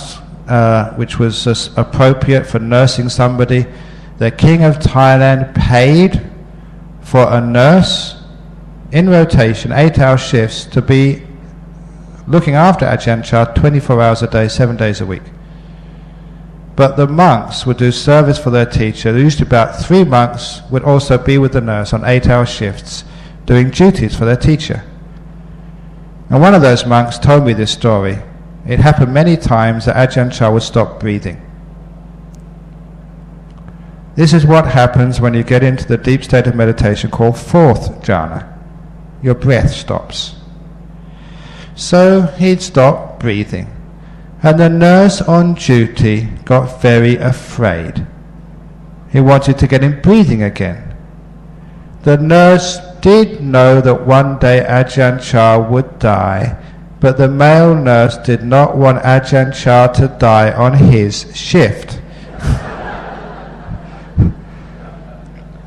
which was appropriate for nursing somebody. The King of Thailand paid for a nurse in rotation, 8-hour shifts, to be looking after Ajahn Chah 24 hours a day, 7 days a week. But the monks would do service for their teacher. Usually about 3 monks would also be with the nurse on 8-hour shifts, doing duties for their teacher. And one of those monks told me this story. It happened many times that Ajahn Chah would stop breathing. This is what happens when you get into the deep state of meditation called 4th jhana. Your breath stops. So he'd stop breathing. And the nurse on duty got very afraid. He wanted to get him breathing again. The nurse did know that one day Ajahn Chah would die, but the male nurse did not want Ajahn Chah to die on his shift.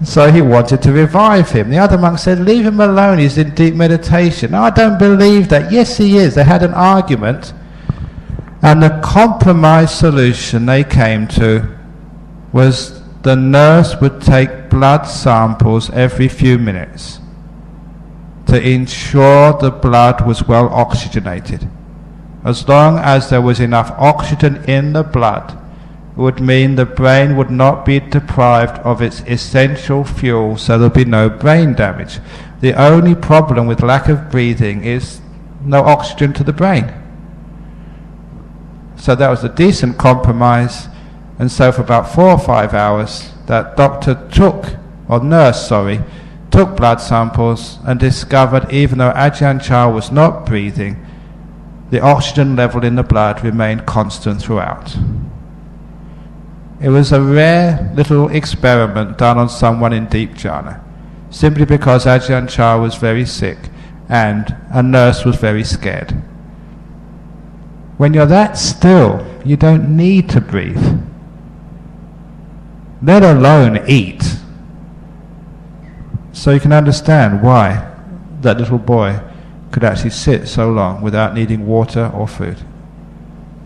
So he wanted to revive him. The other monk said, leave him alone, he's in deep meditation. No, I don't believe that. Yes, he is. They had an argument, and the compromise solution they came to was the nurse would take blood samples every few minutes to ensure the blood was well oxygenated. As long as there was enough oxygen in the blood, would mean the brain would not be deprived of its essential fuel, so there'll be no brain damage. The only problem with lack of breathing is no oxygen to the brain. So that was a decent compromise, and so for about 4 or 5 hours that nurse took blood samples and discovered even though Ajahn Chah was not breathing, the oxygen level in the blood remained constant throughout. It was a rare little experiment done on someone in deep jhana, simply because Ajahn Chah was very sick and a nurse was very scared. When you're that still, you don't need to breathe, let alone eat. So you can understand why that little boy could actually sit so long without needing water or food.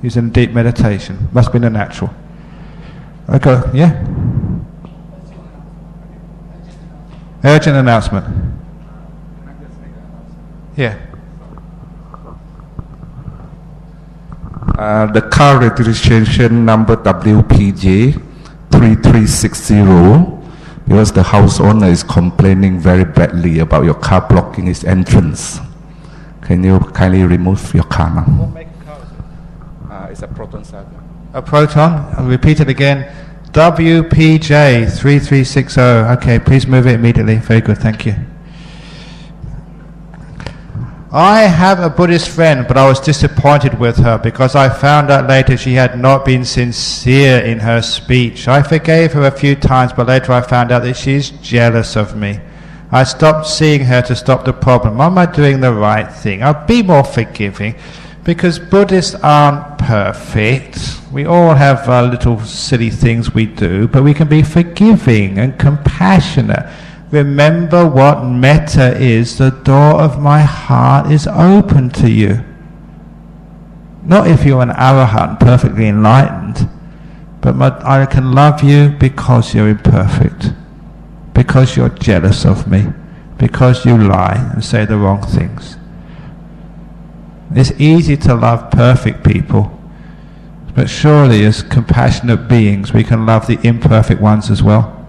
He's in deep meditation. Must have been a natural. Okay, yeah? Urgent announcement. Yeah. The car registration number WPJ 3360, because the house owner is complaining very badly about your car blocking his entrance. Can you kindly remove your car now? What make a car is it? It's a Proton Saga. A Proton? I'll repeat it again. WPJ 3360. Okay, please move it immediately. Very good, thank you. I have a Buddhist friend, but I was disappointed with her because I found out later she had not been sincere in her speech. I forgave her a few times, but later I found out that she's jealous of me. I stopped seeing her to stop the problem. Am I doing the right thing? I'll be more forgiving, because Buddhists aren't perfect. We all have little silly things we do, but we can be forgiving and compassionate. Remember what metta is. The door of my heart is open to you. Not if you're an arahant, perfectly enlightened, but I can love you because you're imperfect, because you're jealous of me, because you lie and say the wrong things. It's easy to love perfect people, but surely as compassionate beings we can love the imperfect ones as well.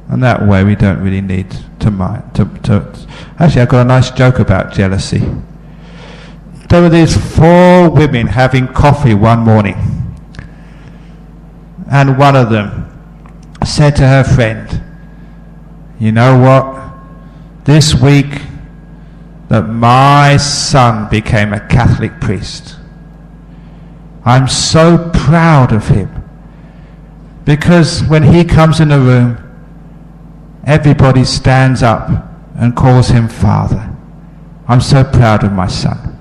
And that way we don't really need to mind. Actually, I've got a nice joke about jealousy. There were these 4 women having coffee one morning, and one of them said to her friend, you know what, this week that my son became a Catholic priest, I'm so proud of him, because when he comes in the room, everybody stands up and calls him father. I'm so proud of my son.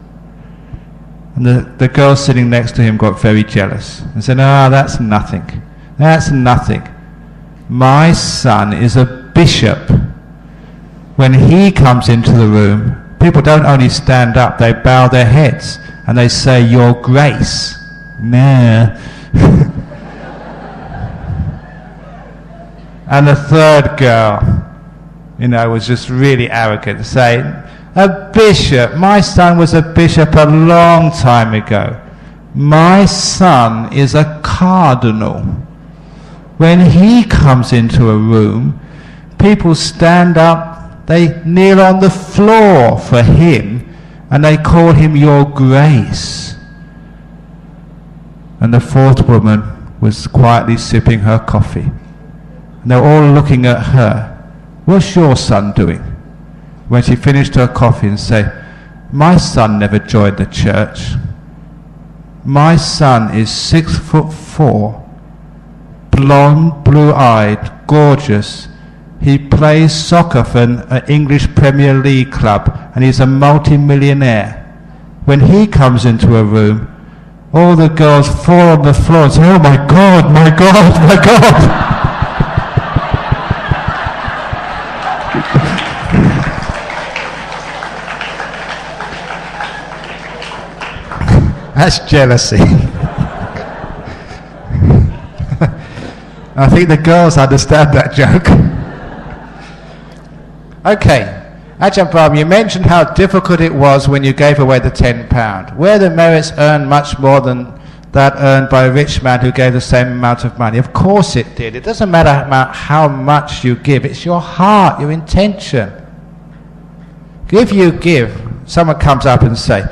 And the girl sitting next to him got very jealous and said, that's nothing. That's nothing. My son is a bishop. When he comes into the room, people don't only stand up, they bow their heads and they say, Your Grace. Nah. And the third girl, was just really arrogant, saying, a bishop. My son was a bishop a long time ago. My son is a cardinal. When he comes into a room, people stand up, they kneel on the floor for him, and they call him Your Grace. And the fourth woman was quietly sipping her coffee. And they're all looking at her. What's your son doing? When she finished her coffee and say, my son never joined the church. My son is 6'4", blonde, blue-eyed, gorgeous. He plays soccer for an English Premier League club and he's a multi-millionaire. When he comes into a room, all the girls fall on the floor and say, oh my God, my God, my God. That's jealousy. I think the girls understand that joke. Okay, Ajahn Brahm, you mentioned how difficult it was when you gave away the £10. Were the merits earned much more than that earned by a rich man who gave the same amount of money? Of course it did. It doesn't matter about how much you give. It's your heart, your intention. If you give, someone comes up and say,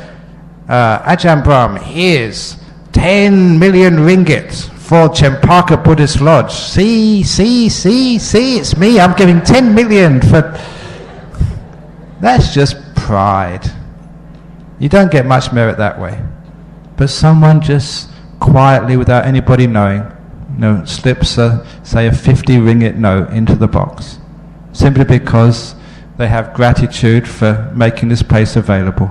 Ajahn Brahm, here's 10 million ringgit for Chempaka Buddhist Lodge. See, it's me. I'm giving 10 million for... That's just pride. You don't get much merit that way. But someone just quietly, without anybody knowing, slips say a 50 ringgit note into the box, simply because they have gratitude for making this place available.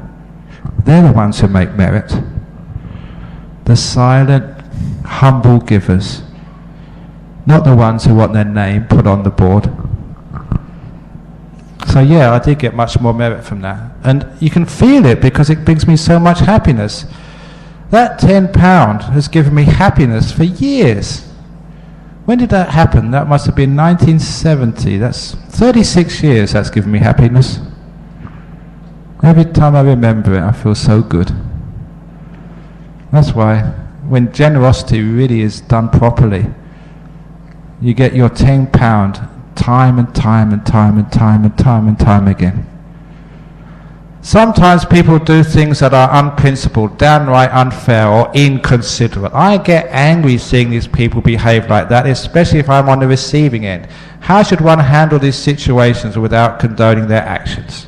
They're the ones who make merit. The silent, humble givers, not the ones who want their name put on the board. So yeah, I did get much more merit from that. And you can feel it because it brings me so much happiness. That £10 has given me happiness for years. When did that happen? That must have been 1970. That's 36 years that's given me happiness. Every time I remember it, I feel so good. That's why when generosity really is done properly, you get your £10 time and time and time and time and time and time again. Sometimes people do things that are unprincipled, downright unfair or inconsiderate. I get angry seeing these people behave like that, especially if I'm on the receiving end. How should one handle these situations without condoning their actions?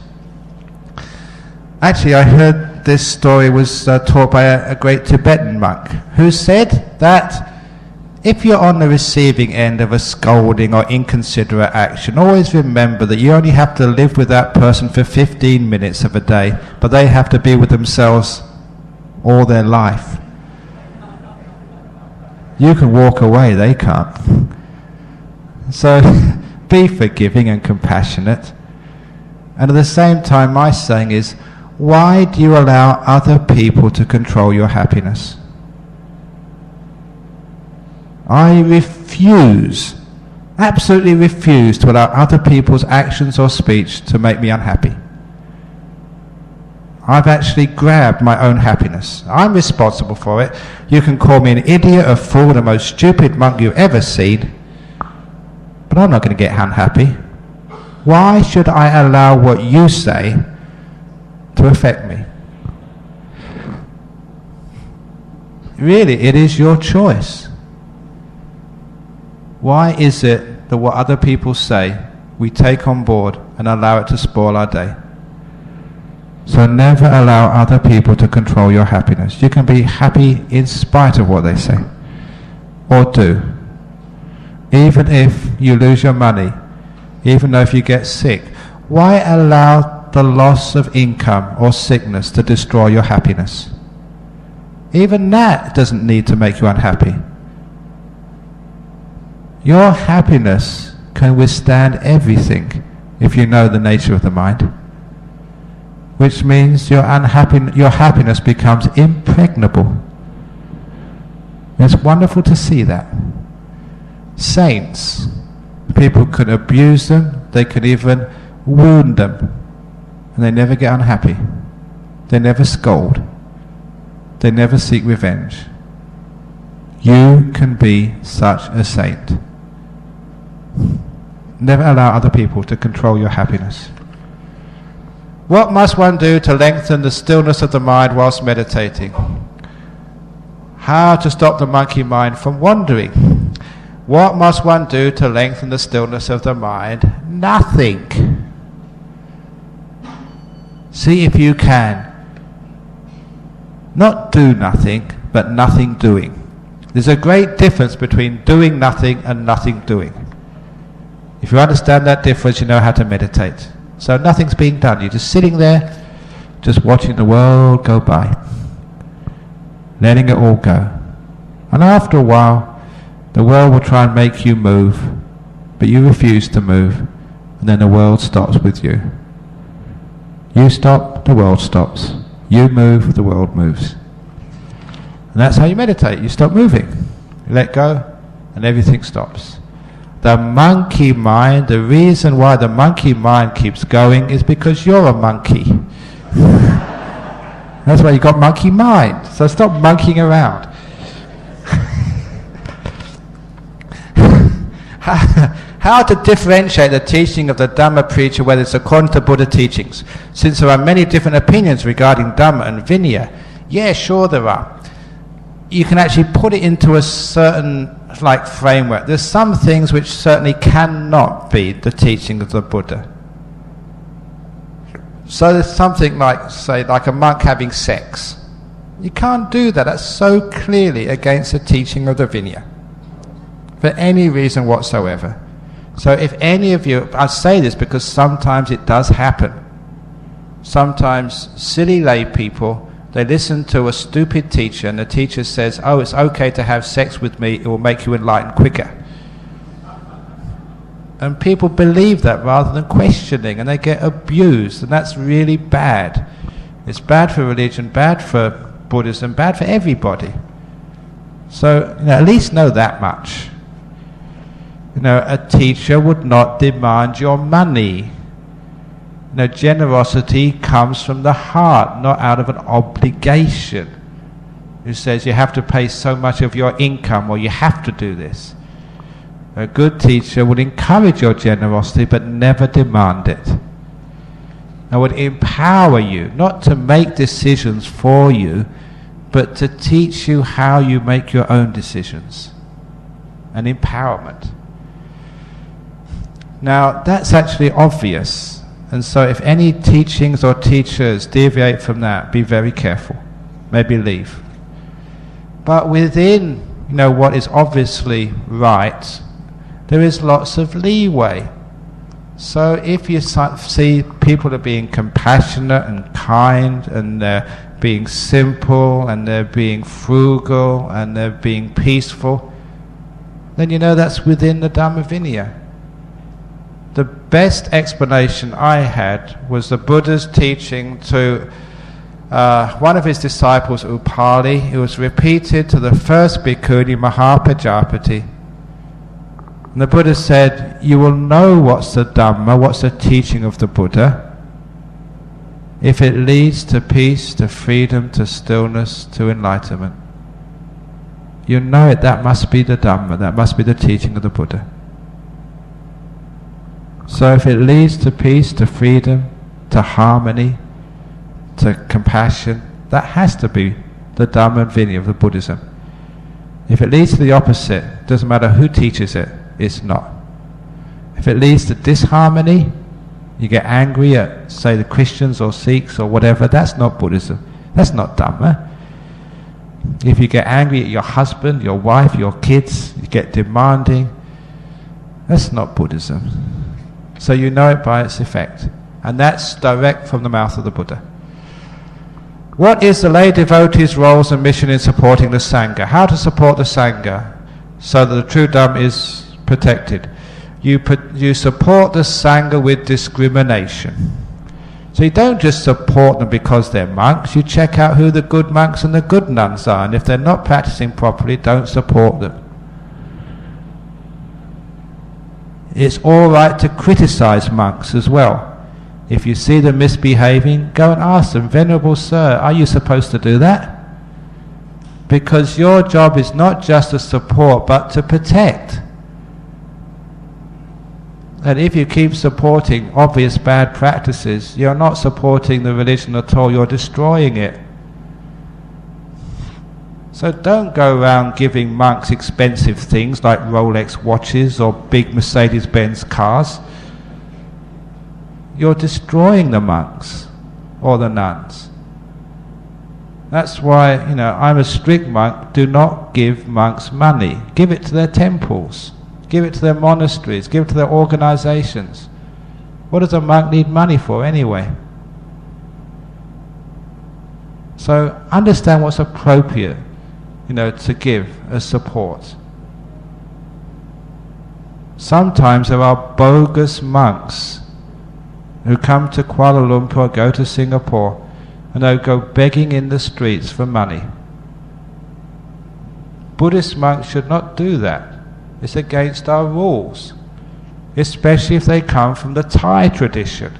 Actually, I heard this story was taught by a great Tibetan monk who said that if you're on the receiving end of a scolding or inconsiderate action, always remember that you only have to live with that person for 15 minutes of a day, but they have to be with themselves all their life. You can walk away, they can't. So be forgiving and compassionate. And at the same time, my saying is, why do you allow other people to control your happiness? I refuse, absolutely refuse to allow other people's actions or speech to make me unhappy. I've actually grabbed my own happiness. I'm responsible for it. You can call me an idiot, a fool, the most stupid monk you've ever seen, but I'm not going to get unhappy. Why should I allow what you say to affect me? Really, it is your choice. Why is it that what other people say we take on board and allow it to spoil our day? So never allow other people to control your happiness. You can be happy in spite of what they say or do. Even if you lose your money, even though if you get sick, Why allow the loss of income or sickness to destroy your happiness? Even that doesn't need to make you unhappy. Your happiness can withstand everything if you know the nature of the mind, which means your happiness becomes impregnable. It's wonderful to see that. Saints, people can abuse them, they can even wound them, and they never get unhappy. They never scold. They never seek revenge. You can be such a saint. Never allow other people to control your happiness. What must one do to lengthen the stillness of the mind whilst meditating? How to stop the monkey mind from wandering? What must one do to lengthen the stillness of the mind? Nothing. See if you can. Not do nothing, but nothing doing. There's a great difference between doing nothing and nothing doing. If you understand that difference, you know how to meditate. So nothing's being done. You're just sitting there, just watching the world go by, letting it all go. And after a while, the world will try and make you move, but you refuse to move, and then the world stops with you. You stop, the world stops. You move, the world moves. And that's how you meditate. You stop moving. You let go, and everything stops. The monkey mind, the reason why the monkey mind keeps going is because you're a monkey. That's why you got monkey mind. So stop monkeying around. How to differentiate the teaching of the Dhamma preacher, whether it's according to Buddha teachings? Since there are many different opinions regarding Dhamma and Vinaya, yeah, sure there are. You can actually put it into a certain framework. There's some things which certainly cannot be the teaching of the Buddha. So there's something like a monk having sex. You can't do that. That's so clearly against the teaching of the Vinaya, for any reason whatsoever. So if any of you, I say this because sometimes it does happen. Sometimes silly lay people, they listen to a stupid teacher and the teacher says, oh, it's okay to have sex with me, it will make you enlightened quicker. And people believe that rather than questioning, and they get abused, and that's really bad. It's bad for religion, bad for Buddhism, bad for everybody. So at least know that much. A teacher would not demand your money. Generosity comes from the heart, not out of an obligation. Who says you have to pay so much of your income or you have to do this. A good teacher would encourage your generosity but never demand it. And would empower you, not to make decisions for you, but to teach you how you make your own decisions. An empowerment. Now that's actually obvious, and so if any teachings or teachers deviate from that, be very careful. Maybe leave. But within what is obviously right, there is lots of leeway. So if you see people are being compassionate and kind, and they're being simple, and they're being frugal, and they're being peaceful, then that's within the Dhamma Vinaya. The best explanation I had was the Buddha's teaching to one of his disciples, Upali. It was repeated to the first bhikkhuni, Mahapajapati. And the Buddha said, you will know what's the Dhamma, what's the teaching of the Buddha, if it leads to peace, to freedom, to stillness, to enlightenment. You know it, that must be the Dhamma, that must be the teaching of the Buddha. So if it leads to peace, to freedom, to harmony, to compassion, that has to be the Dhamma and Vinaya of the Buddhism. If it leads to the opposite, doesn't matter who teaches it, it's not. If it leads to disharmony, you get angry at, say, the Christians or Sikhs or whatever, that's not Buddhism. That's not Dhamma. If you get angry at your husband, your wife, your kids, you get demanding, that's not Buddhism. So you know it by its effect. And that's direct from the mouth of the Buddha. What is the lay devotee's roles and mission in supporting the sangha? How to support the sangha so that the true Dhamma is protected? You support the sangha with discrimination. So you don't just support them because they're monks, you check out who the good monks and the good nuns are, and if they're not practicing properly, don't support them. It's all right to criticize monks as well. If you see them misbehaving, go and ask them, Venerable Sir, are you supposed to do that? Because your job is not just to support, but to protect. And if you keep supporting obvious bad practices, you're not supporting the religion at all, you're destroying it. So don't go around giving monks expensive things like Rolex watches or big Mercedes-Benz cars. You're destroying the monks or the nuns. That's why, I'm a strict monk, do not give monks money. Give it to their temples. Give it to their monasteries, give it to their organizations. What does a monk need money for anyway? So understand what's appropriate, to give as support. Sometimes there are bogus monks who come to Kuala Lumpur, go to Singapore, and they'll go begging in the streets for money. Buddhist monks should not do that. It's against our rules, especially if they come from the Thai tradition,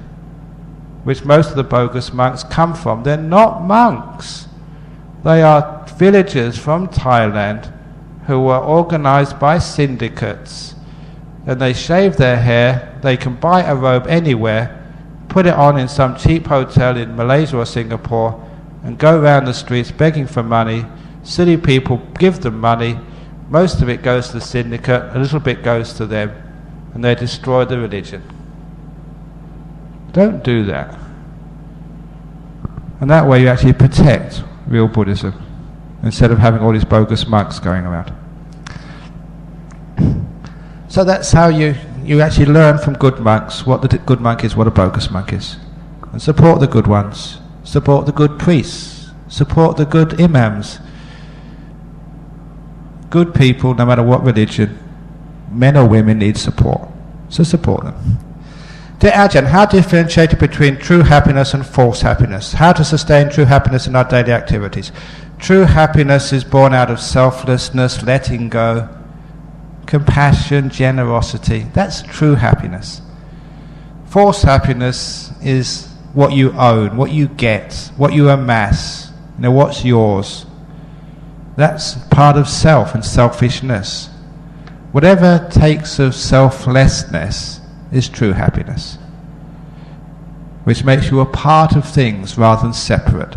which most of the bogus monks come from. They're not monks. They are villagers from Thailand who were organized by syndicates, and they shave their hair, they can buy a robe anywhere, put it on in some cheap hotel in Malaysia or Singapore, and go around the streets begging for money. Silly people give them money. Most of it goes to the syndicate, a little bit goes to them, and they destroy the religion. Don't do that. And that way you actually protect real Buddhism, instead of having all these bogus monks going around. So that's how you actually learn from good monks what the good monk is, what a bogus monk is. And support the good ones, support the good priests, support the good imams. Good people, no matter what religion, men or women, need support. So support them. Dear Ajahn, how to differentiate between true happiness and false happiness? How to sustain true happiness in our daily activities? True happiness is born out of selflessness, letting go, compassion, generosity. That's true happiness. False happiness is what you own, what you get, what you amass, what's yours. That's part of self and selfishness. Whatever takes of selflessness is true happiness, which makes you a part of things rather than separate.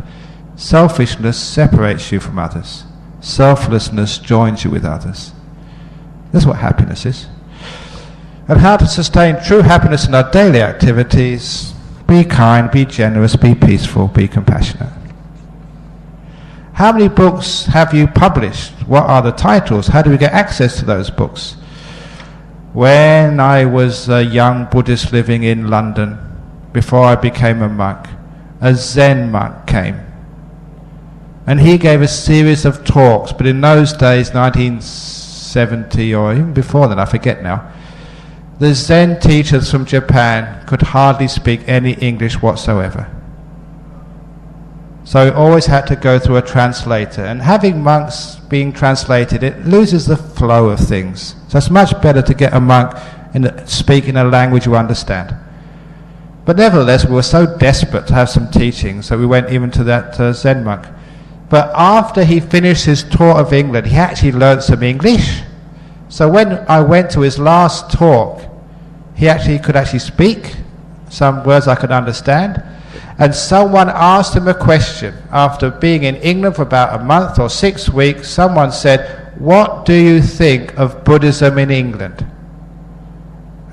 Selfishness separates you from others. Selflessness joins you with others. That's what happiness is. And how to sustain true happiness in our daily activities? Be kind, be generous, be peaceful, be compassionate. How many books have you published? What are the titles? How do we get access to those books? When I was a young Buddhist living in London, before I became a monk, a Zen monk came. And he gave a series of talks, but in those days, 1970 or even before then, I forget now, the Zen teachers from Japan could hardly speak any English whatsoever. So it always had to go through a translator. And having monks being translated, it loses the flow of things. So it's much better to get a monk speak in a language you understand. But nevertheless, we were so desperate to have some teaching, so we went even to that Zen monk. But after he finished his tour of England, he actually learned some English. So when I went to his last talk, he could actually speak some words I could understand. And someone asked him a question. After being in England for about a month or 6 weeks, someone said, "What do you think of Buddhism in England?"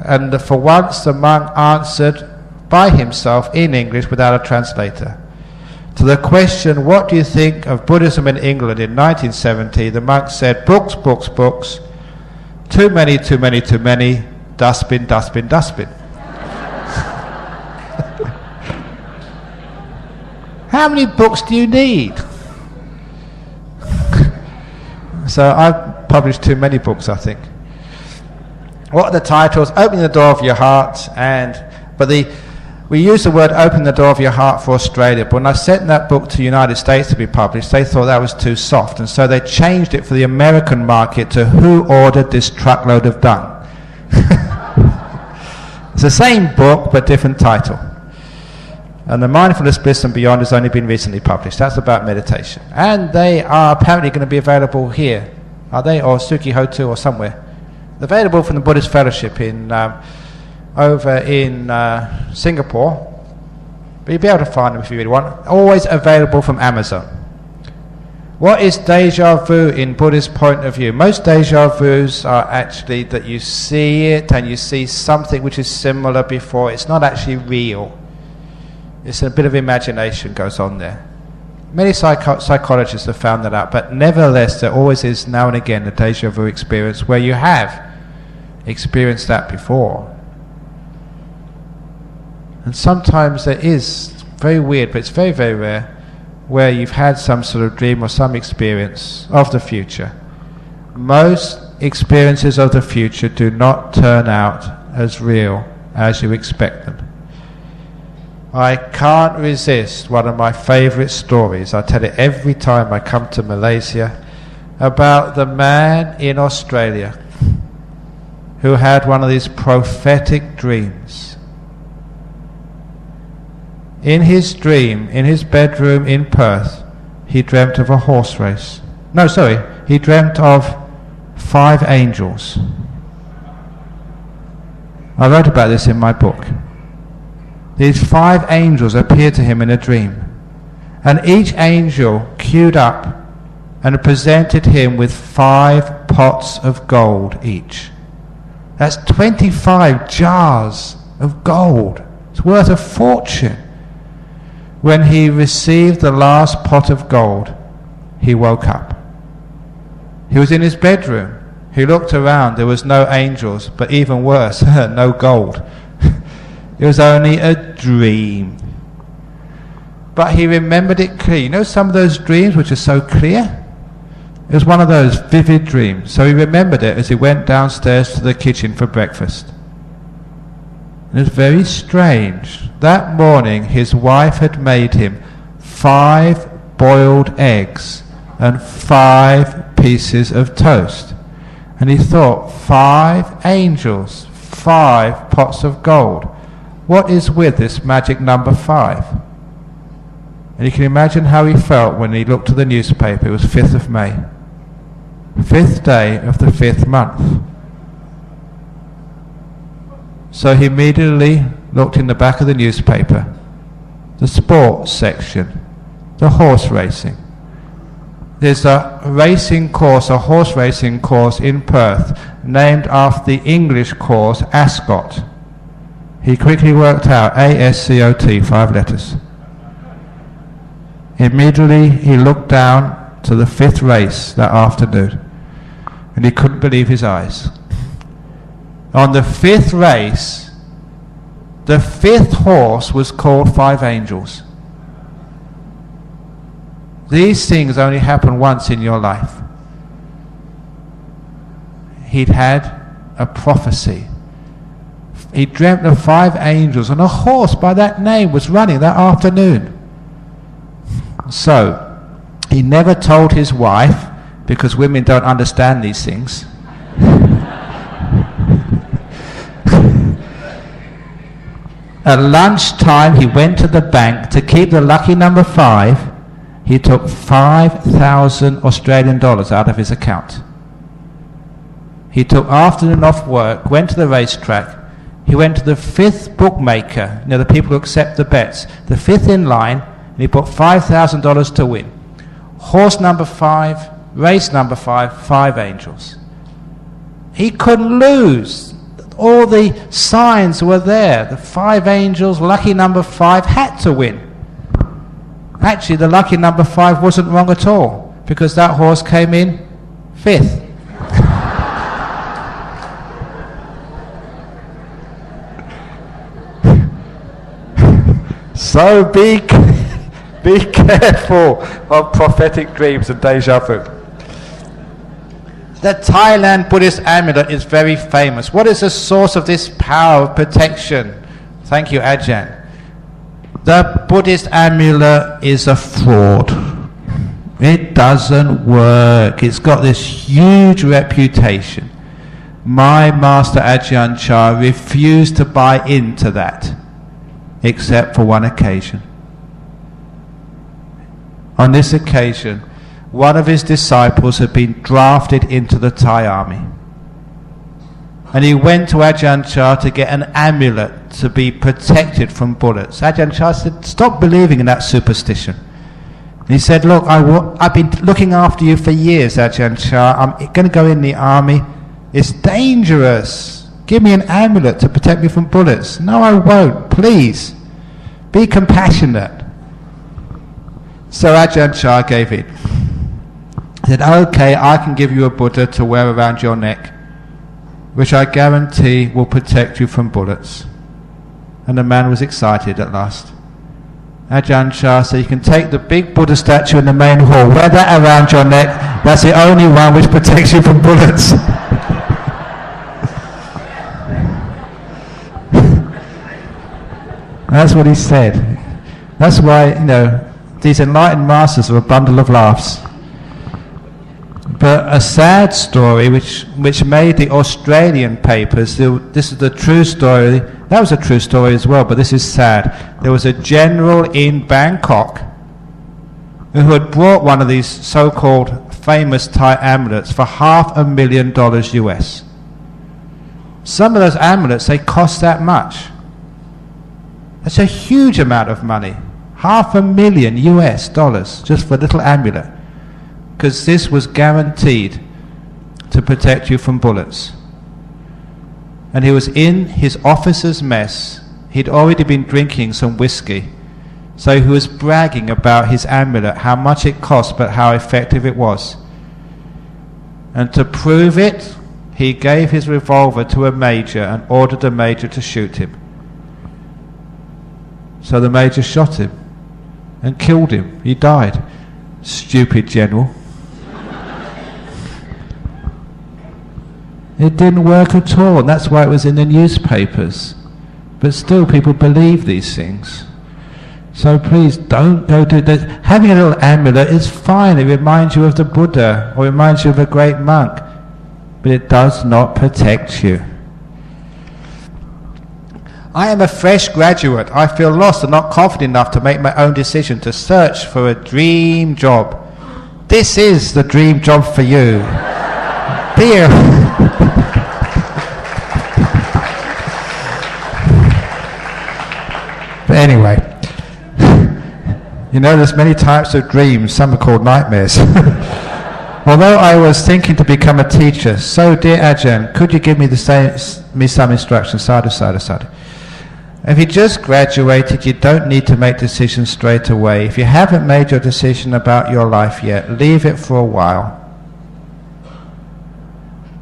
And for once the monk answered by himself in English without a translator. To the question, "What do you think of Buddhism in England in 1970?" the monk said, "Books, books, books. Too many, too many, too many. Dustbin, dustbin, dustbin." How many books do you need? So I've published too many books, I think. What are the titles? Opening the Door of Your Heart, we use the word open the door of your heart for Australia, but when I sent that book to the United States to be published, they thought that was too soft, and so they changed it for the American market to Who Ordered This Truckload of Dung? It's the same book, but different title. And the Mindfulness, Bliss and Beyond has only been recently published. That's about meditation. And they are apparently going to be available here. Are they? Or Suki Hotu or somewhere. Available from the Buddhist Fellowship over in Singapore. But you'll be able to find them if you really want. Always available from Amazon. What is deja vu in Buddhist point of view? Most deja vus are actually that you see it and you see something which is similar before. It's not actually real. It's a bit of imagination goes on there. Many psychologists have found that out, but nevertheless there always is now and again a deja vu experience where you have experienced that before. And sometimes there is, very weird, but it's very, very rare, where you've had some sort of dream or some experience of the future. Most experiences of the future do not turn out as real as you expect them. I can't resist one of my favourite stories. I tell it every time I come to Malaysia, about the man in Australia who had one of these prophetic dreams. In his dream, in his bedroom in Perth, he dreamt of a horse race. No, sorry, he dreamt of 5 angels. I wrote about this in my book. These 5 angels appeared to him in a dream, and each angel queued up and presented him with 5 pots of gold each. That's 25 jars of gold. It's worth a fortune. When he received the last pot of gold, he woke up. He was in his bedroom. He looked around. There was no angels, but even worse, no gold. It was only a dream. But he remembered it clear. You know some of those dreams which are so clear? It was one of those vivid dreams. So he remembered it as he went downstairs to the kitchen for breakfast. It was very strange. That morning his wife had made him 5 boiled eggs and 5 pieces of toast. And he thought, 5 angels, 5 pots of gold. What is with this magic number 5? And you can imagine how he felt when he looked at the newspaper. It was 5th of May. 5th day of the 5th month. So he immediately looked in the back of the newspaper, the sports section, the horse racing. There's a racing course, a horse racing course in Perth, named after the English course Ascot. He quickly worked out A-S-C-O-T, 5 letters. Immediately he looked down to the 5th race that afternoon, and he couldn't believe his eyes. On the 5th race, the 5th horse was called 5 angels. These things only happen once in your life. He'd had a prophecy. He dreamt of 5 angels, and a horse by that name was running that afternoon. So, he never told his wife, because women don't understand these things. At lunchtime, he went to the bank to keep the lucky number 5. He took 5,000 Australian dollars out of his account. He took afternoon off work, went to the racetrack. He went to the 5th bookmaker, the people who accept the bets, the 5th in line, and he put $5,000 to win. Horse number 5, race number 5, 5 angels. He couldn't lose. All the signs were there. The 5 angels, lucky number 5, had to win. Actually, the lucky number 5 wasn't wrong at all, because that horse came in 5th. So Be careful of prophetic dreams and deja vu. The Thailand Buddhist amulet is very famous. What is the source of this power of protection? Thank you, Ajahn. The Buddhist amulet is a fraud. It doesn't work. It's got this huge reputation. My master Ajahn Chah refused to buy into that, except for one occasion. On this occasion, one of his disciples had been drafted into the Thai army. And he went to Ajahn Chah to get an amulet to be protected from bullets. Ajahn Chah said, stop believing in that superstition. And he said, look, I've been looking after you for years, Ajahn Chah. I'm going to go in the army. It's dangerous. Give me an amulet to protect me from bullets. No, I won't. Please. Be compassionate. So Ajahn Chah gave in. He said, okay, I can give you a Buddha to wear around your neck, which I guarantee will protect you from bullets. And the man was excited at last. Ajahn Chah said, you can take the big Buddha statue in the main hall, wear that around your neck, that's the only one which protects you from bullets. That's what he said. That's why, these enlightened masters are a bundle of laughs. But a sad story which made the Australian papers, this is the true story, that was a true story as well, but this is sad. There was a general in Bangkok who had brought one of these so-called famous Thai amulets for $500,000 US. Some of those amulets, they cost that much. That's a huge amount of money. $500,000 US just for a little amulet. Because this was guaranteed to protect you from bullets. And he was in his officer's mess. He'd already been drinking some whiskey. So he was bragging about his amulet, how much it cost, but how effective it was. And to prove it, he gave his revolver to a major and ordered the major to shoot him. So the major shot him and killed him. He died. Stupid general. It didn't work at all, and that's why it was in the newspapers. But still, people believe these things. So please, don't go to that. Having a little amulet is fine. It reminds you of the Buddha, or reminds you of a great monk. But it does not protect you. I am a fresh graduate. I feel lost and not confident enough to make my own decision to search for a dream job. This is the dream job for you. Beer. But anyway, there's many types of dreams. Some are called nightmares. Although I was thinking to become a teacher, so dear Ajahn, could you give me some instructions? Sadhu, sadhu, sadhu. If you just graduated, you don't need to make decisions straight away. If you haven't made your decision about your life yet, leave it for a while.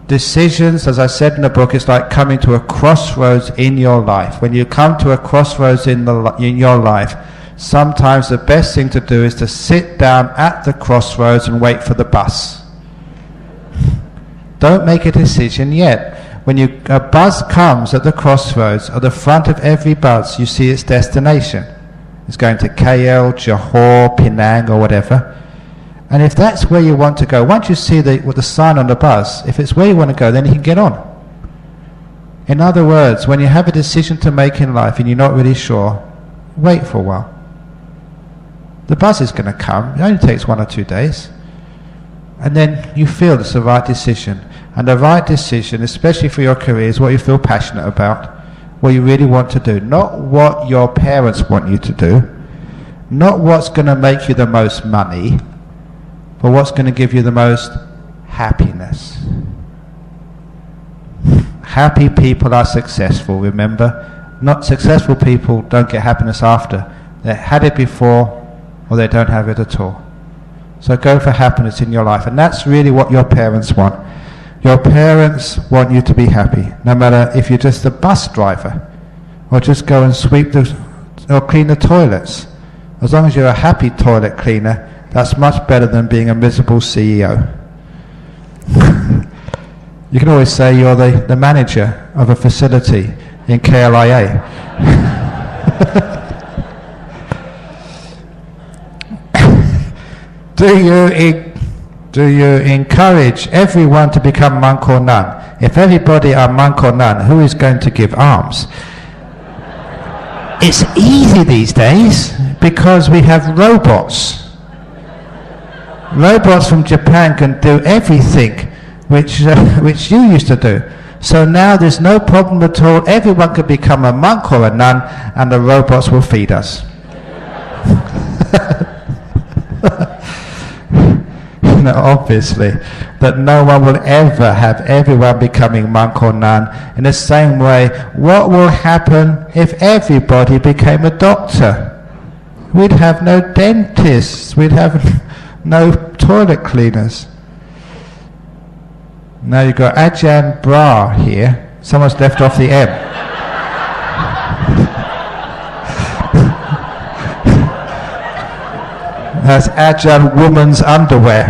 Decisions, as I said in the book, is like coming to a crossroads in your life. When you come to a crossroads in your life, sometimes the best thing to do is to sit down at the crossroads and wait for the bus. Don't make a decision yet. When a bus comes at the crossroads, at the front of every bus, you see its destination. It's going to KL, Johor, Penang, or whatever. And if that's where you want to go, once you see the sign on the bus, if it's where you want to go, then you can get on. In other words, when you have a decision to make in life and you're not really sure, wait for a while. The bus is going to come. It only takes 1 or 2 days. And then you feel it's the right decision. And the right decision, especially for your career, is what you feel passionate about, what you really want to do. Not what your parents want you to do, not what's going to make you the most money, but what's going to give you the most happiness. Happy people are successful, remember? Not successful people don't get happiness after. They had it before, or they don't have it at all. So go for happiness in your life. And that's really what your parents want. Your parents want you to be happy, no matter if you're just a bus driver, or just go and sweep or clean the toilets, As long as you're a happy toilet cleaner, that's much better than being a miserable CEO. You can always say you're the manager of a facility in KLIA. Do you encourage everyone to become monk or nun? If everybody are monk or nun, who is going to give alms? It's easy these days because we have robots. Robots from Japan can do everything which you used to do. So now there's no problem at all. Everyone can become a monk or a nun and the robots will feed us. No, obviously, that no one will ever have everyone becoming monk or nun. In the same way, what will happen if everybody became a doctor? We'd have no dentists, we'd have no toilet cleaners. Now you've got Ajahn Brahm here. Someone's left off the M. That's Ajahn woman's underwear.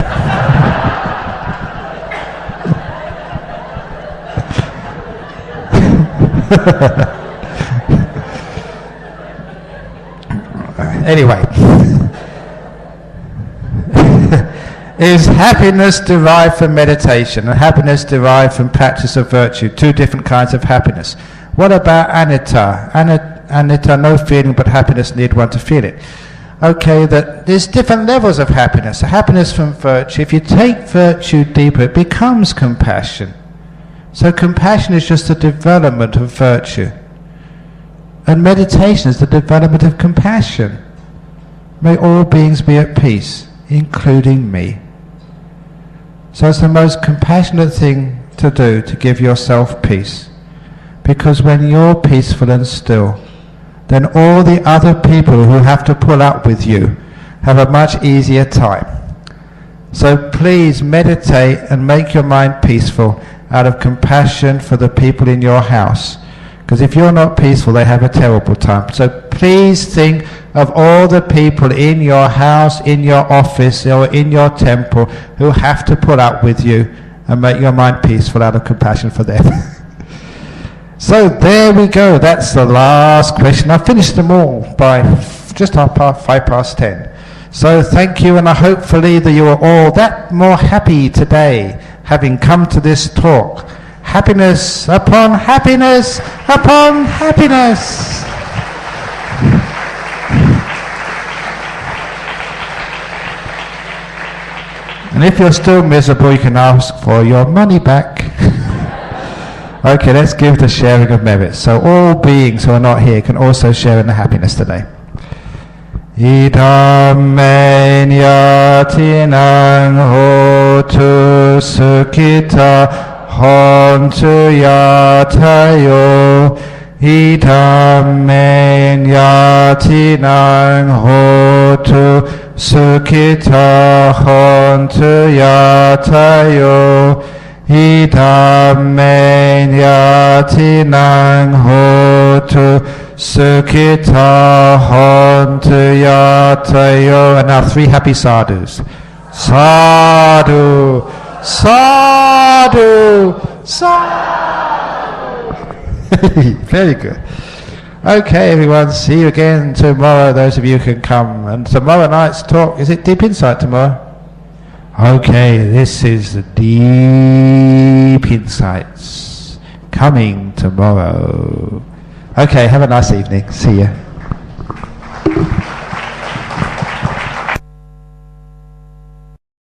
Anyway, is happiness derived from meditation and happiness derived from practice of virtue? Two different kinds of happiness. What about anitta? Anitta, no feeling, but happiness, need one to feel it. Okay, that there's different levels of happiness. Happiness from virtue, if you take virtue deeper, it becomes compassion. So compassion is just the development of virtue. And meditation is the development of compassion. May all beings be at peace, including me. So it's the most compassionate thing to do, to give yourself peace. Because when you're peaceful and still, then all the other people who have to pull up with you have a much easier time. So please meditate and make your mind peaceful out of compassion for the people in your house. Because if you're not peaceful, they have a terrible time. So please think of all the people in your house, in your office, or in your temple who have to put up with you, and make your mind peaceful out of compassion for them. So there we go. That's the last question. I finished them all by just 10:05. So thank you, and hopefully that you are all that more happy today, having come to this talk. Happiness upon happiness upon happiness. And if you're still miserable, you can ask for your money back. Okay, let's give the sharing of merits. So all beings who are not here can also share in the happiness today. Idam me nyatinan hotu sukhita hontu yatayo. Idam me nyatinan hotu sukhita hontu yatayo. Idam me nyatinan hotu sukhita hontu yatayo. And now 3 happy sadhus. Sadhu, sadhu, sadhu. Very good. Okay, everyone, see you again tomorrow. Those of you who can come. And tomorrow night's talk, is it Deep Insight tomorrow? Okay, this is the Deep Insights coming tomorrow. Okay, have a nice evening. See ya.